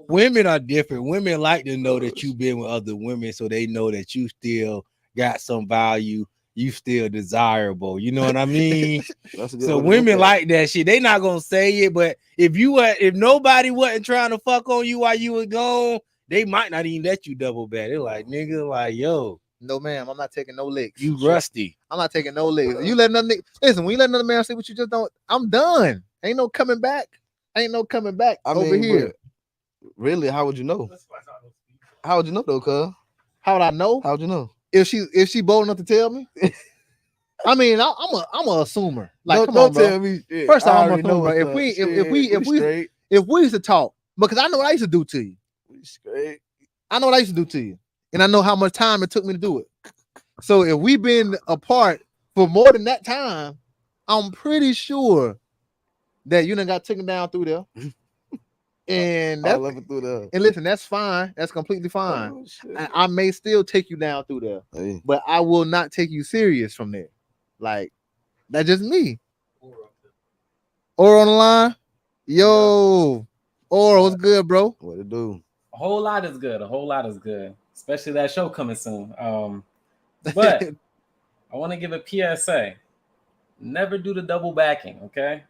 Women are different. Women like to know that you've been with other women, so they know that you still got some value. You still desirable. You know what I mean? That's a good So way to look women at it. like that shit. They not gonna say it, but if nobody wasn't trying to fuck on you while you were gone, they might not even let you double back. They're like, nigga, like, yo, No, ma'am, I'm not taking no licks. you rusty. I'm not taking no licks. You let another listen, when you let another man say what you just don't, I'm done. Ain't no coming back. Ain't no coming back over here. But really, how would you know? How would you know though, cuz? How would I know? How would you know? If she bold enough to tell me? I mean, I'm a assumer. Like, come don't on, bro. tell me shit. First I off, I'm a already know assumer. what's If we used to talk, because I know what I used to do to you. we straight. I know what I used to do to you, and I know how much time it took me to do it. So if we've been apart for more than that time, I'm pretty sure that you done got taken down through there. And All up and through the. and listen, that's fine. That's completely fine. Oh, shit. I may still take you down through there, Hey. but I will not take you serious from there. Like, that's just me. Or on the line, yo, or what's good, bro? What to do? A whole lot is good. A whole lot is good, especially that show coming soon. But I want to give a PSA. Never do the double backing, okay?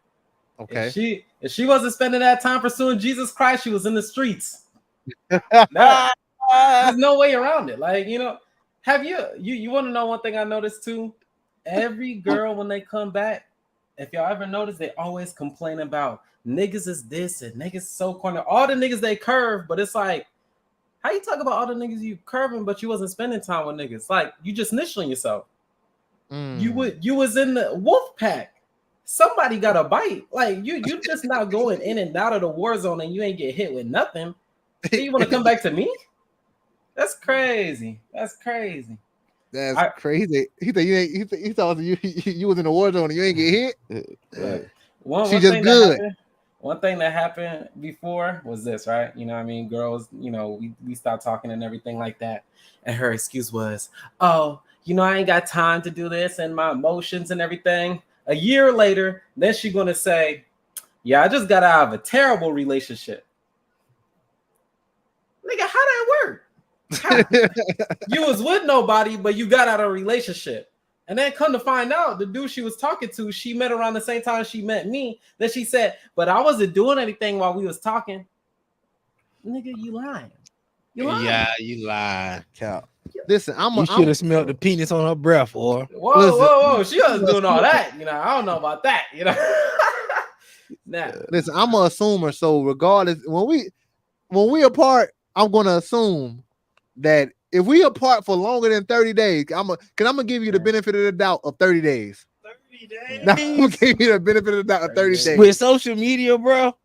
Okay. If she wasn't spending that time pursuing Jesus Christ, she was in the streets. There's no way around it. Like, you know, have you want to know one thing I noticed too? Every girl when they come back, if y'all ever notice, they always complain about niggas is this and niggas so corner. All the niggas they curve, but it's like, how you talk about all the niggas you curving, but you wasn't spending time with niggas? Like you just nicheling yourself. You was in the wolf pack. Somebody got a bite. Like you just not going in and out of the war zone and you ain't get hit with nothing. So you want to come back to me? That's crazy. That's crazy. That's crazy. He said you ain't. He thought you was in the war zone and you ain't get hit. She just good. One thing that happened before was this, right? You know what I mean? Girls, you know, we stopped talking and everything like that. And her excuse was, oh, you know, I ain't got time to do this and my emotions and everything. A year later, then she's going to say, yeah, I just got out of a terrible relationship. Nigga, how that work? You was with nobody, but you got out of a relationship. And then come to find out, the dude she was talking to, she met around the same time she met me. Then she said, but I wasn't doing anything while we was talking. Nigga, you lying. You lying. Yeah, you lying. Count. Listen, you should have smelled the penis on her breath, or whoa. She wasn't doing all that. You know, I don't know about that. You know. Nah. Listen, I'm an assumer. So regardless, when we apart, I'm gonna assume that if we apart for longer than 30 days, I'm gonna give you the benefit of the doubt of 30 days. 30 days. Now, I'm gonna give you the benefit of the doubt of 30 days. With social media, bro.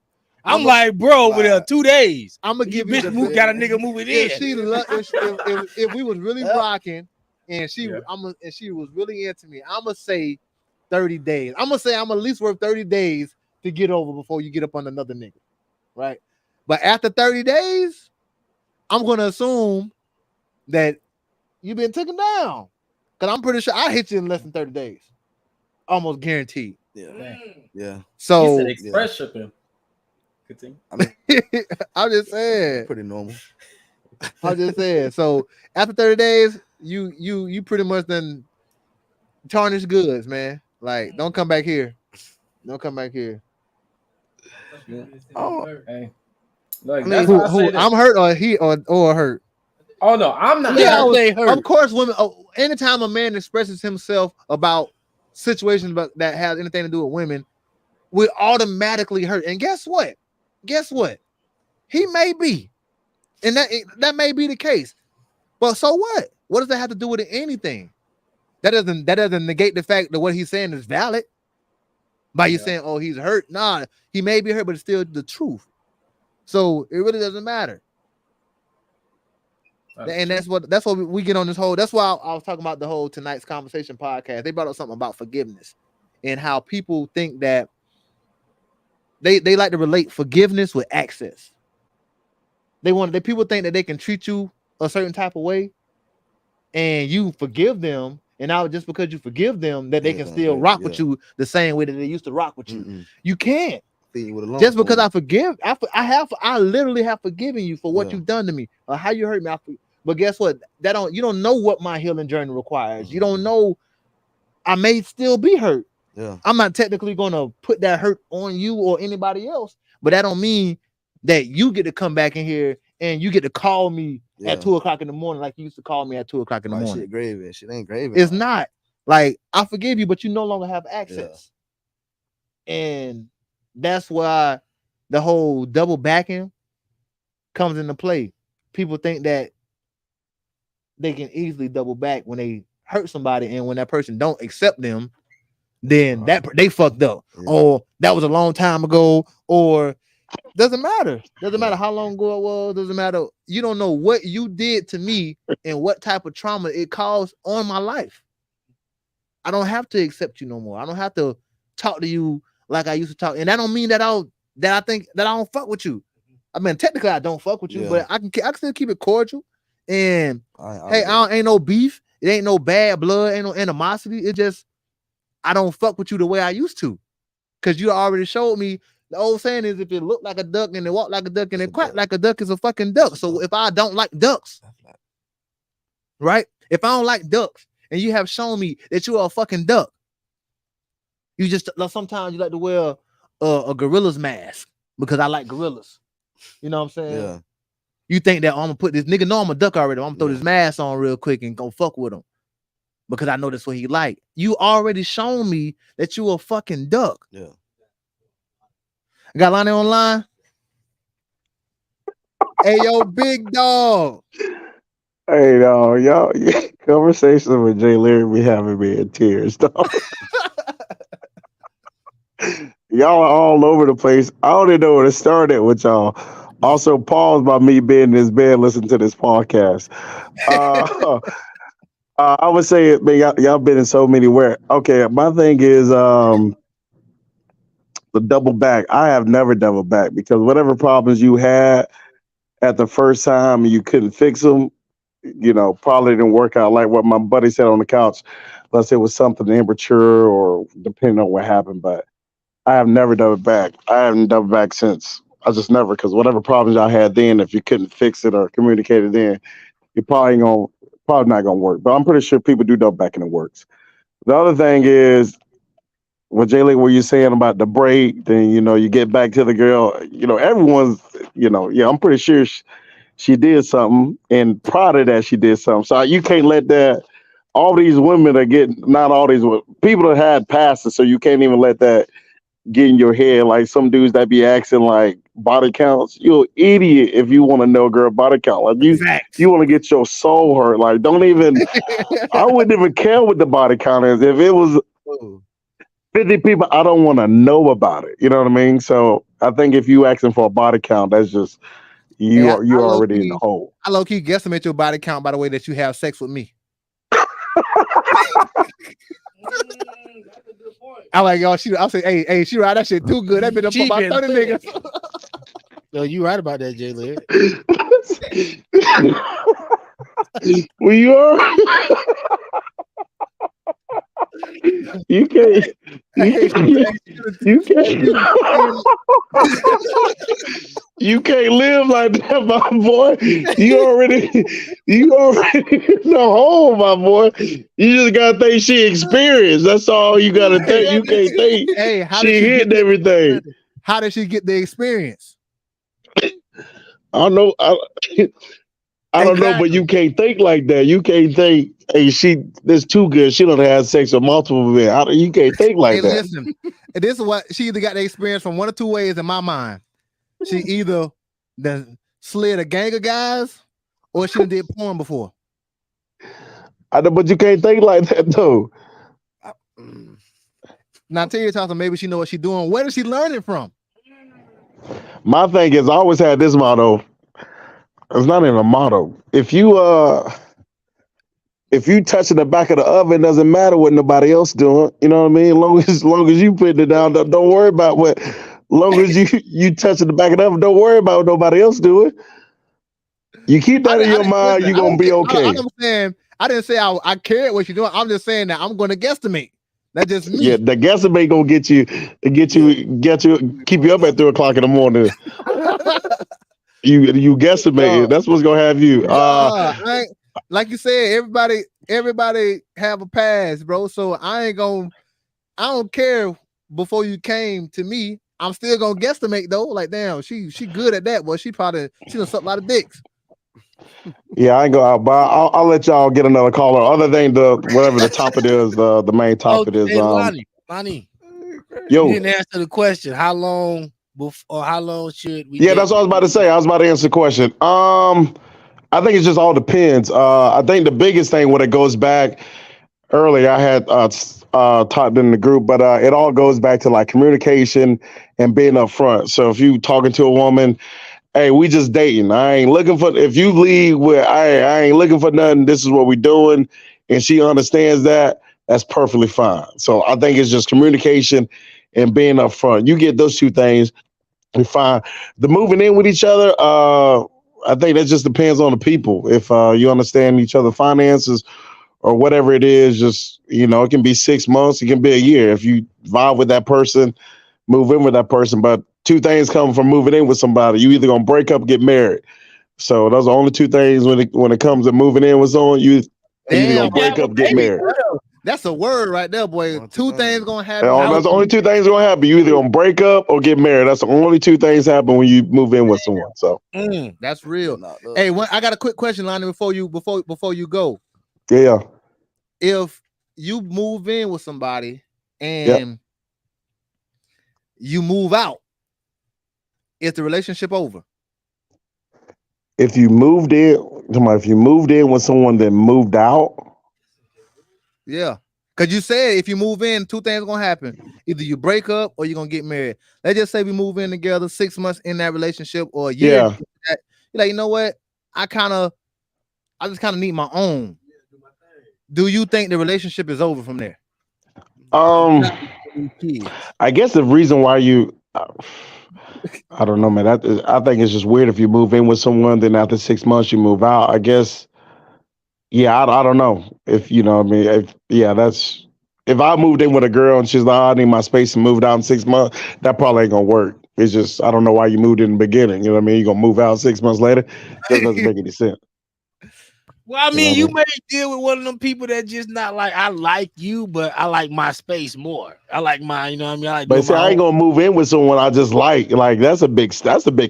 I'm like, bro, over there 2 days. I'm gonna give you got a nigga moving in. If we was really rocking and she was really into me, I'm gonna say 30 days. I'm gonna say I'm at least worth 30 days to get over before you get up on another nigga, right? But after 30 days, I'm gonna assume that you've been taken down, because I'm pretty sure I hit you in less than 30 days, almost guaranteed. Yeah. So he said express shipping. Continue. I mean, I'm just saying, pretty normal. I'm just saying. So after 30 days, you pretty much done tarnished goods, man. Like, don't come back here. Don't come back here. Oh, hey. Look, I mean, I'm hurt or he or hurt. Oh no, I'm not. Yeah, of course, women. Anytime a man expresses himself about situations that has anything to do with women, we automatically hurt. And guess what? He may be, and that may be the case. But so what? What does that have to do with anything? That doesn't negate the fact that what he's saying is valid. By you saying, "Oh, he's hurt," nah, he may be hurt, but it's still the truth. So it really doesn't matter. And that's what we get on this whole. That's why I was talking about the whole tonight's conversation podcast. They brought up something about forgiveness and how people think that they like to relate forgiveness with access. People think that they can treat you a certain type of way, and you forgive them, and now just because you forgive them, that they can still rock with you the same way that they used to rock with you. You can't. Just because I forgive, I literally have forgiven you for what you've done to me or how you hurt me. But guess what? You don't know what my healing journey requires. You don't know. I may still be hurt. Yeah. I'm not technically gonna put that hurt on you or anybody else, but that don't mean that you get to come back in here and you get to call me at 2:00 in the morning like you used to call me at 2:00 in the morning. Shit gravy. Shit ain't gravy. It's not. Like, I forgive you, but you no longer have access. And that's why the whole double backing comes into play. People think that they can easily double back when they hurt somebody, and when that person don't accept them, then they fucked up. Or that was a long time ago, or doesn't matter. Doesn't matter how long ago it was. Doesn't matter. You don't know what you did to me and what type of trauma it caused on my life. I don't have to accept you no more. I don't have to talk to you like I used to talk. And that don't mean that I think that I don't fuck with you. I mean, technically I don't fuck with you, but I can still keep it cordial. And ain't no beef. It ain't no bad blood. Ain't no animosity. It just, I don't fuck with you the way I used to. Because you already showed me. The old saying is, if it look like a duck and it walk like a duck and it quack like a duck, is a fucking duck. So if I don't like ducks, right? If I don't like ducks and you have shown me that you are a fucking duck, you just, sometimes you like to wear a gorilla's mask because I like gorillas. You know what I'm saying? Yeah. You think that I'm gonna put this nigga know I'm a duck already. I'm gonna throw this mask on real quick and go fuck with him because I know that's what he like. You already shown me that you a fucking duck. Yeah. Got Lonnie online. Hey, yo, big dog. Hey, y'all, conversations with Jay Leary be having me in tears, dog. Y'all are all over the place. I don't even know where to start at with y'all. Also, pause by me being in this bed listening to this podcast. Uh, I would say, man, y'all been in so many where. Okay, my thing is the double back. I have never double back because whatever problems you had at the first time and you couldn't fix them, probably didn't work out like what my buddy said on the couch. Unless it was something immature or depending on what happened. But I have never doubled back. I haven't doubled back since. I just never, because whatever problems y'all had then, if you couldn't fix it or communicate it then, you're probably not gonna work. But I'm pretty sure people do double back and it works. The other thing is what Jaylee, what you're saying about the break, then you get back to the girl. Everyone's, yeah, I'm pretty sure she did something, and proud of that she did something. So you can't let that. All these women are getting, not all these people that had passes, so you can't even let that get in your head. Like some dudes that be asking like body counts. You're an idiot if you want to know girl body count. Like you want to get your soul hurt. Like don't even. I wouldn't even care what the body count is. If it was 50 people, I don't want to know about it. You know what I mean? So I think if you asking for a body count, that's just you Hey, are you I already in the hole. I low key guesstimate your body count by the way that you have sex with me. I'm like, y'all, I'll say, hey, she ride that shit too good. That bitch up for about 30 niggas. So you right about that, Jay Leary. Well, you are. You can't. You can't. You can't live like that, my boy. You already in the hole, my boy. You just gotta think she experienced. That's all you gotta think. You can't think she hitting everything. How did she get the experience? I don't know. I don't know, but you can't think like that. You can't think, hey, this too good. She don't have sex with multiple men. You can't think like that. Listen, this is what she either got the experience from one or two ways in my mind. She either done slid a gang of guys or she did porn before. I know, but you can't think like that though. Now tell you talking, maybe she know what she's doing. Where does she learn it from? My thing is, I always had this motto. It's not even a motto. If you touching the back of the oven, it doesn't matter what nobody else doing. You know what I mean? Long as you putting it down, don't worry about what. Long as you touching the back of the oven, don't worry about what nobody else doing. You keep that in your mind, you're gonna be okay. I didn't say I cared what you're doing. I'm just saying that I'm gonna guesstimate. That's just me. Yeah, the guesstimate gonna get you, keep you up at 3:00 in the morning. You guesstimate. That's what's gonna have you. Like you said, everybody have a past, bro. So I don't care before you came to me. I'm still gonna guesstimate though. Like, damn, she good at that, but she done sucked a lot of dicks. Yeah, I ain't go out, but I'll let y'all get another caller. Other than whatever the topic is, the main topic is. Hey, Lonnie, yo, you didn't answer the question. How long should we? Yeah, that's what I was about to say. I was about to answer the question. I think it just all depends. I think the biggest thing when it goes back earlier, I had talked in the group, but it all goes back to like communication and being upfront. So if you talking to a woman, hey, we just dating. I ain't looking for. If you leave with, I ain't looking for nothing. This is what we doing, and she understands that. That's perfectly fine. So I think it's just communication and being upfront. You get those two things, you're fine. The moving in with each other, I think that just depends on the people. If you understand each other's finances or whatever it is, just it can be 6 months, it can be a year. If you vibe with that person, move in with that person. But two things come from moving in with somebody. You either gonna break up or get married. So those are the only two things when it comes to moving in with someone. You either gonna break up or get married. That's a word right there, boy. Two things gonna happen. That's the only two things gonna happen. You either gonna break up or get married. That's the only two things happen when you move in with someone. So that's real. Hey, I got a quick question, Lonnie, before you go. Yeah. If you move in with somebody and you move out, is the relationship over? If you moved in, if you moved in with someone that moved out, Yeah. Because you said if you move in, two things gonna happen. Either you break up or you're gonna get married. Let's just say we move in together 6 months in that relationship or a year. yeah. You're like, you know what? I just kind of need my own. Do you think the relationship is over from there? Um, Not kids. I guess the reason why I don't know, man. I think it's just weird if you move in with someone, then after 6 months you move out. I guess, yeah, I don't know if you know. What I mean, that's if I moved in with a girl and she's like, "Oh, I need my space and moved out in 6 months," that probably ain't gonna work. It's just I don't know why you moved in the beginning. You know what I mean? You gonna move out 6 months later? That doesn't make any sense. Well, I You know mean, what I you mean? may deal with one of them people that just not like I like you, but I like my space more. I like my, you know what I mean? I like But doing see, my I ain't own. gonna move in with someone I just like. Like that's a big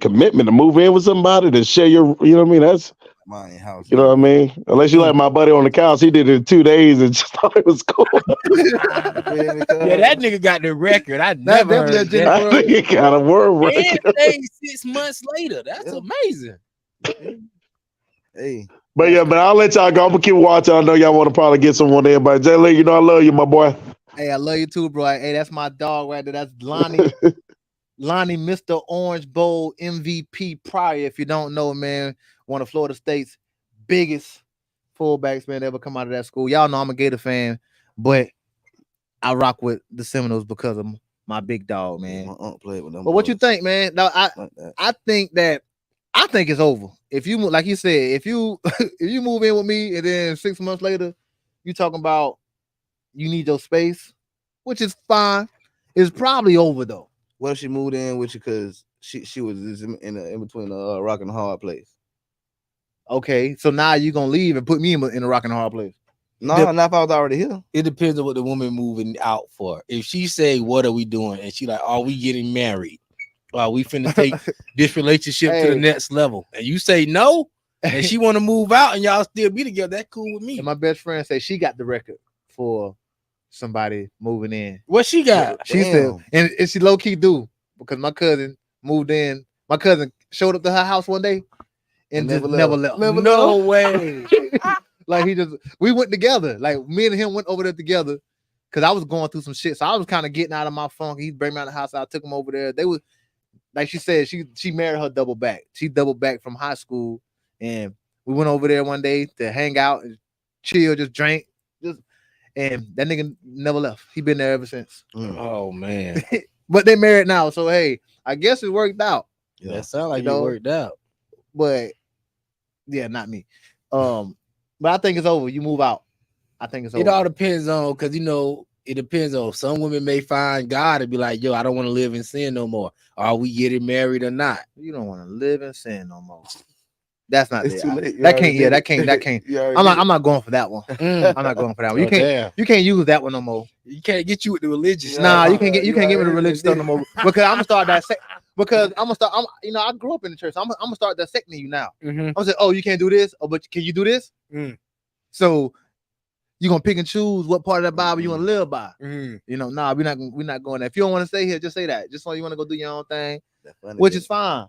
commitment to move in with somebody to share your. You know what I mean? That's My house. you know what I mean. Unless you like my buddy on the couch, he did it in 2 days and just thought it was cool. Yeah, that nigga got the record. I That's never definitely a heard Jennifer. that. I think it got a word And record. stayed 6 months later. That's amazing. Hey, But yeah, but I'll let y'all go. I'm gonna keep watching. I know y'all want to probably get someone in, but Jay Lee, you know I love you, my boy. Hey, I love you too, bro. Hey, that's my dog right there. That's Lonnie. Lonnie, Mr. Orange Bowl MVP Pryor. If you don't know, man, one of Florida State's biggest fullbacks, man, to ever come out of that school. Y'all know I'm a Gator fan, but I rock with the Seminoles because of my big dog, man. my aunt played with them. But what you think, man? No, Like that. I think it's over. If you like you said, if you if you move in with me and then 6 months later, you talking about you need your space, which is fine. It's probably over though. What if she moved in with you because she was just in between a rock and a hard place? Okay, so now you gonna leave and put me in a rock and a hard place. No, not if I was already here. It depends on what the woman moving out for. If she say, "What are we doing?" and she like, "Are we getting married? Are we finna take this relationship to the Hey. next level?" and you say no, and she want to move out, and y'all still be together, that's cool with me. And my best friend said she got the record for somebody moving in. What she got? She said, and she low key do because my cousin moved in. My cousin showed up to her house one day and just never left. No way. Like we went together. Like me and him went over there together because I was going through some shit. So I was kind of getting out of my funk. He'd bring me out of the house. I took him over there. They was like she said, she married her double back. She doubled back from high school, and we went over there one day to hang out and chill, just drink, and that nigga never left. He been there ever since. Oh man. But they married now, so hey, I guess it worked out. Yeah. That sounds like it worked out. But yeah, not me. But I think it's over. You move out. I think it's over. It all depends on because it depends on some women may find God and be like, yo, I don't want to live in sin no more. Are we getting married or not? You don't want to live in sin no more. That's not It's there. too late. That can't. Yeah, that can't. I'm not going for that one. Mm. I'm not going for that one. Oh, You can't. damn. You can't use that one no more. You can't get you with the religious. Nah, stuff. you can't get me with the religious stuff no more because I'm gonna start dissect. Because I'm gonna start. I grew up in the church. I'm gonna start dissecting you now. Mhm. I'm gonna say, oh, you can't do this, oh, but can you do this? Mm. So you're gonna pick and choose what part of that Bible you want to live by. Mm. You know, nah, we're not going there. If you don't want to stay here, just say that. Just so you want to go do your own thing, funny, which yeah. is fine.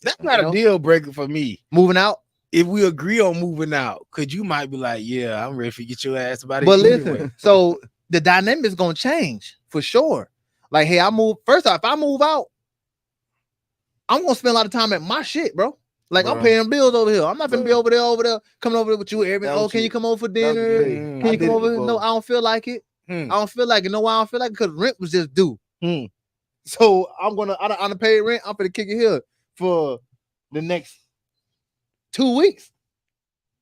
That's not a deal breaker for me. Moving out. If we agree on moving out, cause you might be like, yeah, I'm ready to get your ass about it. But anyway. listen, so the dynamic is gonna change for sure. Like, hey, I move first off. If I move out, I'm gonna spend a lot of time at my shit, bro. Like I'm paying bills over here. I'm not gonna be over there, coming over there with you every. Oh, can you come over for dinner? Can you come over? No, I don't feel like it. I don't feel like it. No, why I don't feel like it? Because rent was just due. So I'm gonna. I don't pay rent. I'm gonna kick it here for the next 2 weeks.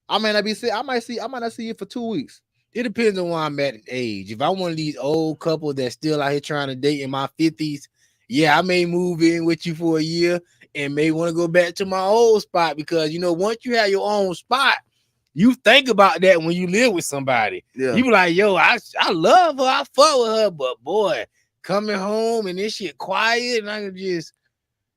I may not be sick. I might not see you for 2 weeks. It depends on where I'm at in age. If I'm one of these old couples that's still out here trying to date in my 50s, yeah, I may move in with you for a year and may want to go back to my old spot because once you have your own spot, you think about that when you live with somebody. Yeah. You be like, yo, I love her, I fuck with her, but boy, coming home and this shit quiet, and I can just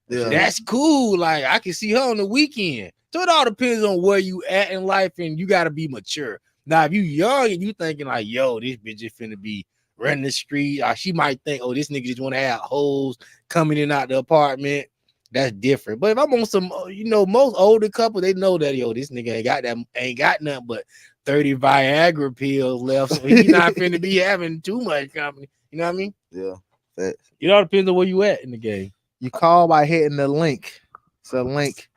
that's cool. Like I can see her on the weekend. So it all depends on where you at in life, and you got to be mature. Now, if you young and you thinking like, yo, this bitch just finna be running the street, or she might think, oh, this nigga just want to have hoes coming in and out the apartment. that's different. But if I'm on some, most older couple, they know that this nigga ain't got nothing but 30 Viagra pills left, so he not finna be having too much company. You know what I mean? Yeah. Facts. It all depends on where you at in the game. You call by hitting the link. It's a link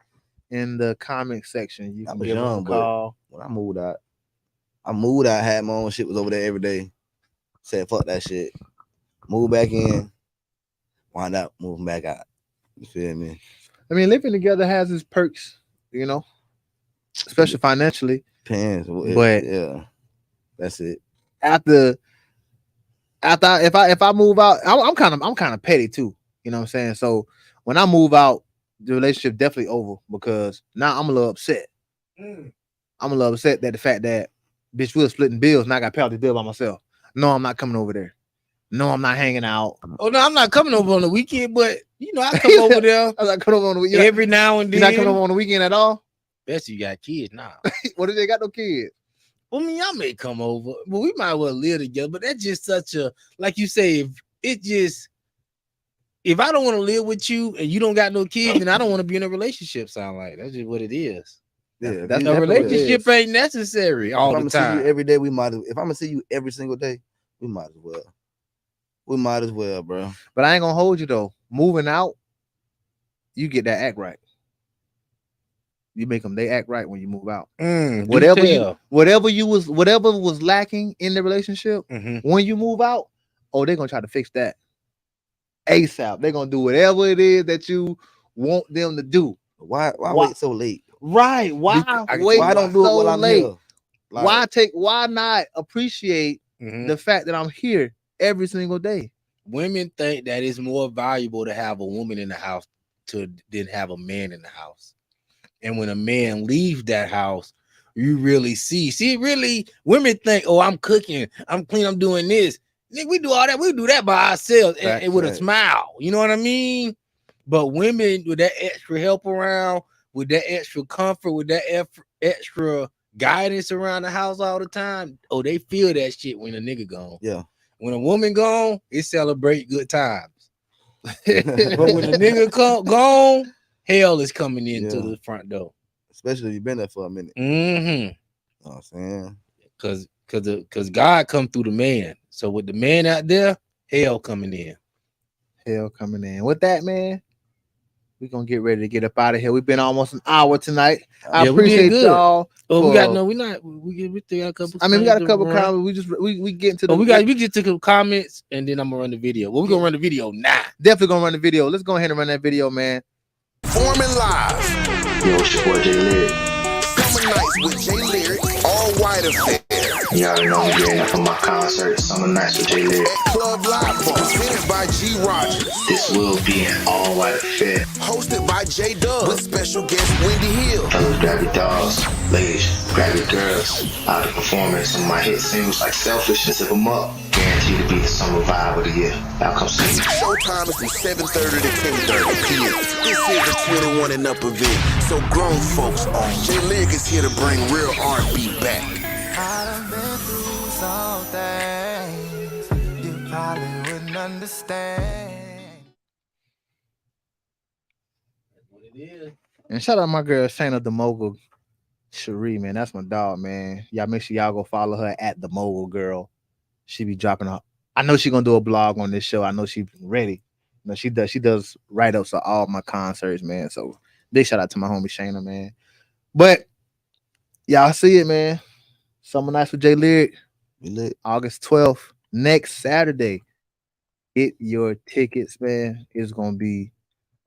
in the comment section. You I can was give us a young, but call. when I moved out, had my own shit, was over there every day. Said fuck that shit. Move back in. Wind up moving back out. You feel me? I mean, living together has its perks, especially financially. Depends. But yeah, that's it. After if I move out, I'm kind of petty too. You know what I'm saying? So when I move out, the relationship definitely over because now I'm a little upset. I'm a little upset that the fact that bitch we're splitting bills and I got to pay out the bill by myself. No, I'm not coming over there. No, I'm not hanging out. Oh no, I'm not coming over on the weekend, but I come over there. I'm not coming over on the weekend. Every now and then. You're not coming over on the weekend at all? Best you got kids now. What if they got no kids? Well, I mean, y'all may come over, but we might well live together. But that's just such a, like you say, if I don't want to live with you and you don't got no kids, then I don't want to be in a relationship. Sound like that's just what it is. Yeah, that's a relationship ain't necessary all the time. See you every day, if I'm gonna see you every single day, we might as well. We might as well, bro. But I ain't gonna hold you though. Moving out, you get that act right. You make them they act right when you move out. Whatever was lacking in the relationship, when you move out, they're gonna try to fix that ASAP. They're gonna do whatever it is that you want them to do. Why wait so late? Right? Why don't do it while I'm late? here? Like, why not appreciate the fact that I'm here every single day? Women think that it's more valuable to have a woman in the house than have a man in the house. And when a man leaves that house, you really see, really, women think, I'm cooking, I'm clean, I'm doing this. Nigga, we do all that. We do that by ourselves and with a smile. You know what I mean? But women with that extra help around, with that extra comfort, with that extra guidance around the house all the time, they feel that shit when a nigga gone. Yeah. When a woman gone, it celebrate good times. But when a nigga gone, hell is coming into the front door. Especially if you've been there for a minute. Mm-hmm. You know what I'm saying? Because God come through the man. So with the man out there, hell coming in. Hell coming in. With that, man, we're gonna get ready to get up out of here. We've been almost an hour tonight. I appreciate y'all. We got a couple. I mean, we got a couple comments. We get into the. We get to the comments, and then I'm gonna run the video. Well, we're gonna run the video now. Definitely gonna run the video. Let's go ahead and run that video, man. Forming live. Yo, it's your boy J Lyric. Summer nights with J Lyric, all white affair. You already know I'm getting up for my concert, Summer Nights with J Lyric. At Club Live Bar, presented by G Rogers. This will be an all white affair. Hosted by J Dub with special guest Wendy Hill. Fellas, grab your dogs. Ladies, grab your girls. I'll be performing some of my hit singles like Selfish and Zip 'Em Up. Guaranteed to be the summer vibe of the year. Y'all come see me. Showtime is from 7:30 to 10:30 p.m. This is a 21 and up event, so grown folks on. J Lyric is here to bring real R&B back. I've been through some things you probably wouldn't understand. That's what it is. And shout out my girl Shayna the Mogul Cherie, man. That's my dog, man. Y'all make sure y'all go follow her at the Mogul Girl. She be dropping her. I know she gonna do a blog on this show. I know she's ready. You know, she does write-ups of all my concerts, man. So big shout out to my homie Shayna, man. But y'all see it, man. Summer Nights with J Lyric. August 12th, next Saturday. Get your tickets, man. It's gonna be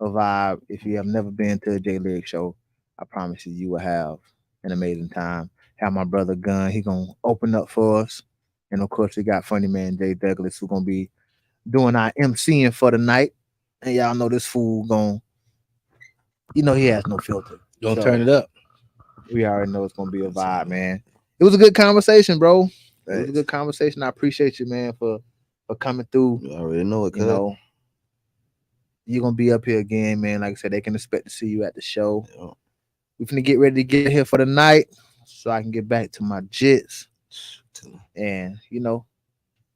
a vibe. If you have never been to a J Lyric show, I promise you will have an amazing time. Have my brother Gunn. He gonna open up for us. And of course, we got Funny Man Jay Douglas, who's gonna be doing our MCing for the night. And y'all know this fool he has no filter. Don't turn it up. We already know it's gonna be a vibe, man. It was a good conversation, bro. It was a good conversation. I appreciate you, man, for coming through. You already know it, you're gonna be up here again, man. Like I said, they can expect to see you at the show. Yeah. We're gonna get ready to get here for the night so I can get back to my jits. And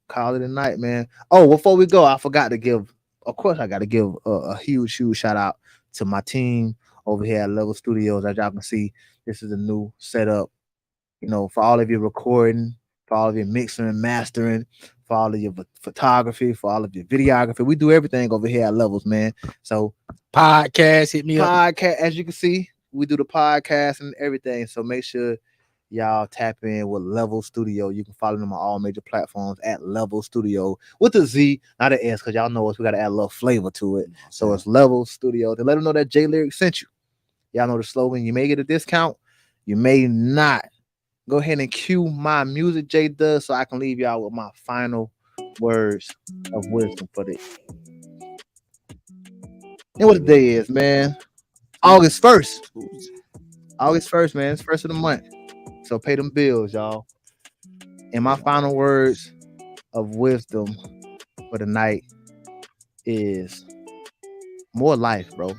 call it a night, man. Oh, before we go, I forgot to give. Of course, I got to give a huge shout out to my team over here at Level Studios. As y'all can see, this is a new setup. You know, for all of your recording, for all of your mixing and mastering, for all of your photography, for all of your videography. We do everything over here at Levels, man. So Podcast, hit me up. podcast, as you can see, we do the podcast and everything. So make sure y'all tap in with Level Studio. You can follow them on all major platforms at Level Studio with a Z, not an S, because y'all know us. We got to add a little flavor to it. So it's Level Studio. To let them know that J Lyric sent you. Y'all know the slogan. You may get a discount. You may not. Go ahead and cue my music, J Does, so I can leave y'all with my final words of wisdom for the. And what the day is, man? August 1st. August 1st, man. It's first of the month. So pay them bills, y'all. And my final words of wisdom for the night is more life, bro.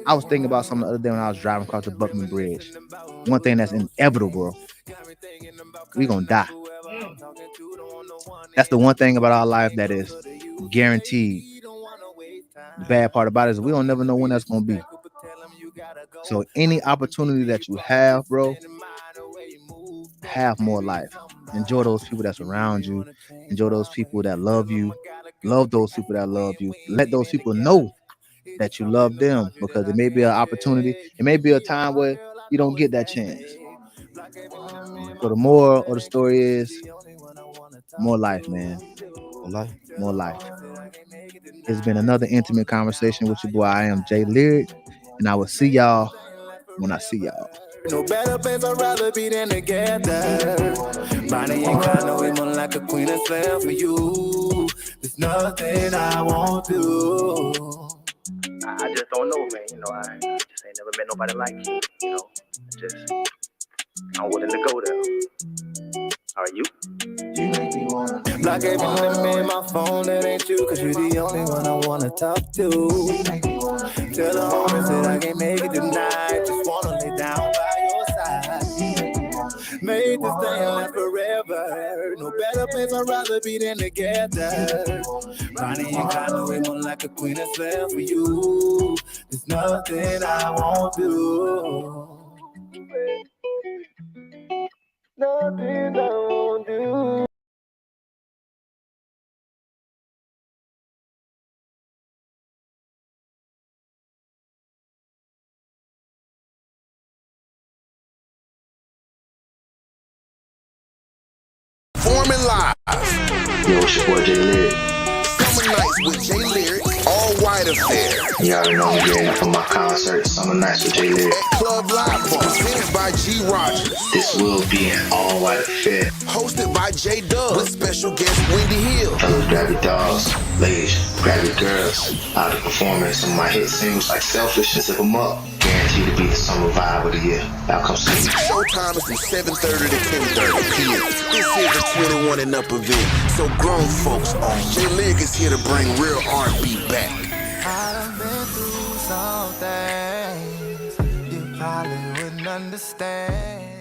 I was thinking about something the other day when I was driving across the Buckman Bridge. One thing that's inevitable, bro. We gonna die. That's the one thing about our life that is guaranteed. The bad part about it is we don't never know when that's gonna be. So any opportunity that you have, bro, have more life. Enjoy those people that's around you. Enjoy those people that love you. Love those people that love you. Let those people know that you love them, because it may be an opportunity. It may be a time where you don't get that chance. So the moral of the story is more life, man. More life. It's been another intimate conversation with your boy. I am J Lyric, and I will see y'all when I see y'all. No better place I'd rather be than together. Bonnie and Clyde know we more like a queen and slam for you. There's nothing I won't do. I just don't know, man. You know, I just ain't never met nobody like you. You know, I'm willing to go there. Are you? Block every number in my phone that ain't you, cause you're the only one I wanna talk to. Tell the homies that I can't make it tonight. Just wanna lay down by your side. Make this thing last forever. No better place I'd rather be than together. Bonnie and Clyde know we more like a queen and slam for you. There's nothing I won't do. Nothing I won't do. Performing live. Yo, it's your boy J Lyric. Summer nights with J Lyric, all white affair. You already know I'm getting for my concert, Summer Nights with J Lyric. At Club Live Bar, presented by G Rogers. This will be an all white affair. Hosted by J Dub, with special guest Wendy Hill. Fellas, grab your dogs. Ladies, grab your girls. I'll be performing some of my hit singles like Selfish and Zip 'em Up. Guaranteed to be the summer vibe of the year. Y'all come see me. Showtime is from 7:30 to 10:30 p.m. This is a 21 and up event, so grown folks on. J Lyric is here to bring real R&B back. I've been through some things you probably wouldn't understand.